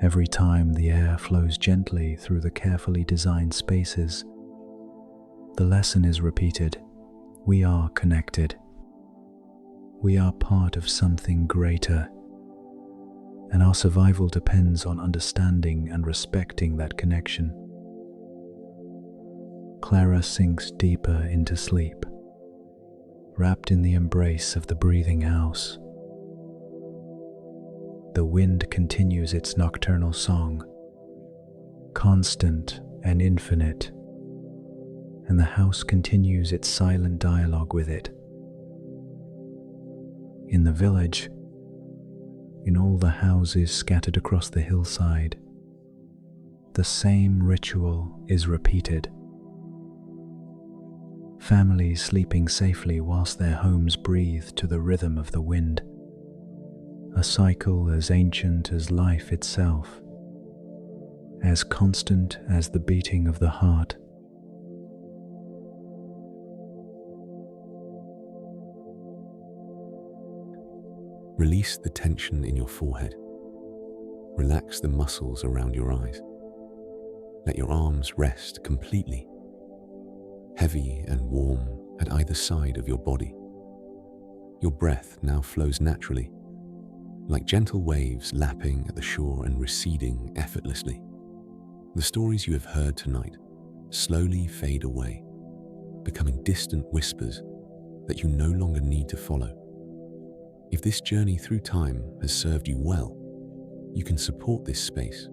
every time the air flows gently through the carefully designed spaces, the lesson is repeated. We are connected. We are part of something greater, and our survival depends on understanding and respecting that connection. Clara sinks deeper into sleep, wrapped in the embrace of the breathing house. The wind continues its nocturnal song, constant and infinite, and the house continues its silent dialogue with it. In the village, in all the houses scattered across the hillside, the same ritual is repeated. Families sleeping safely whilst their homes breathe to the rhythm of the wind, a cycle as ancient as life itself, as constant as the beating of the heart. Release the tension in your forehead. Relax the muscles around your eyes. Let your arms rest completely, heavy and warm at either side of your body. Your breath now flows naturally, like gentle waves lapping at the shore and receding effortlessly. The stories you have heard tonight slowly fade away, becoming distant whispers that you no longer need to follow. If this journey through time has served you well, you can support this space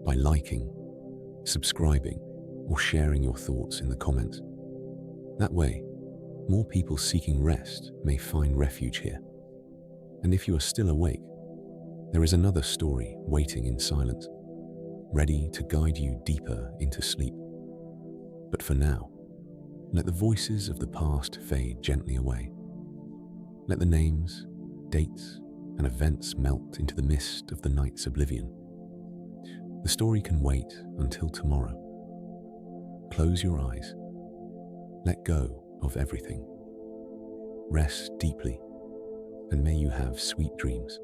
by liking, subscribing, or sharing your thoughts in the comments. That way, more people seeking rest may find refuge here. And if you are still awake, there is another story waiting in silence, ready to guide you deeper into sleep. But for now, let the voices of the past fade gently away. Let the names, dates, and events melt into the mist of the night's oblivion. The story can wait until tomorrow. Close your eyes. Let go of everything. Rest deeply, and may you have sweet dreams.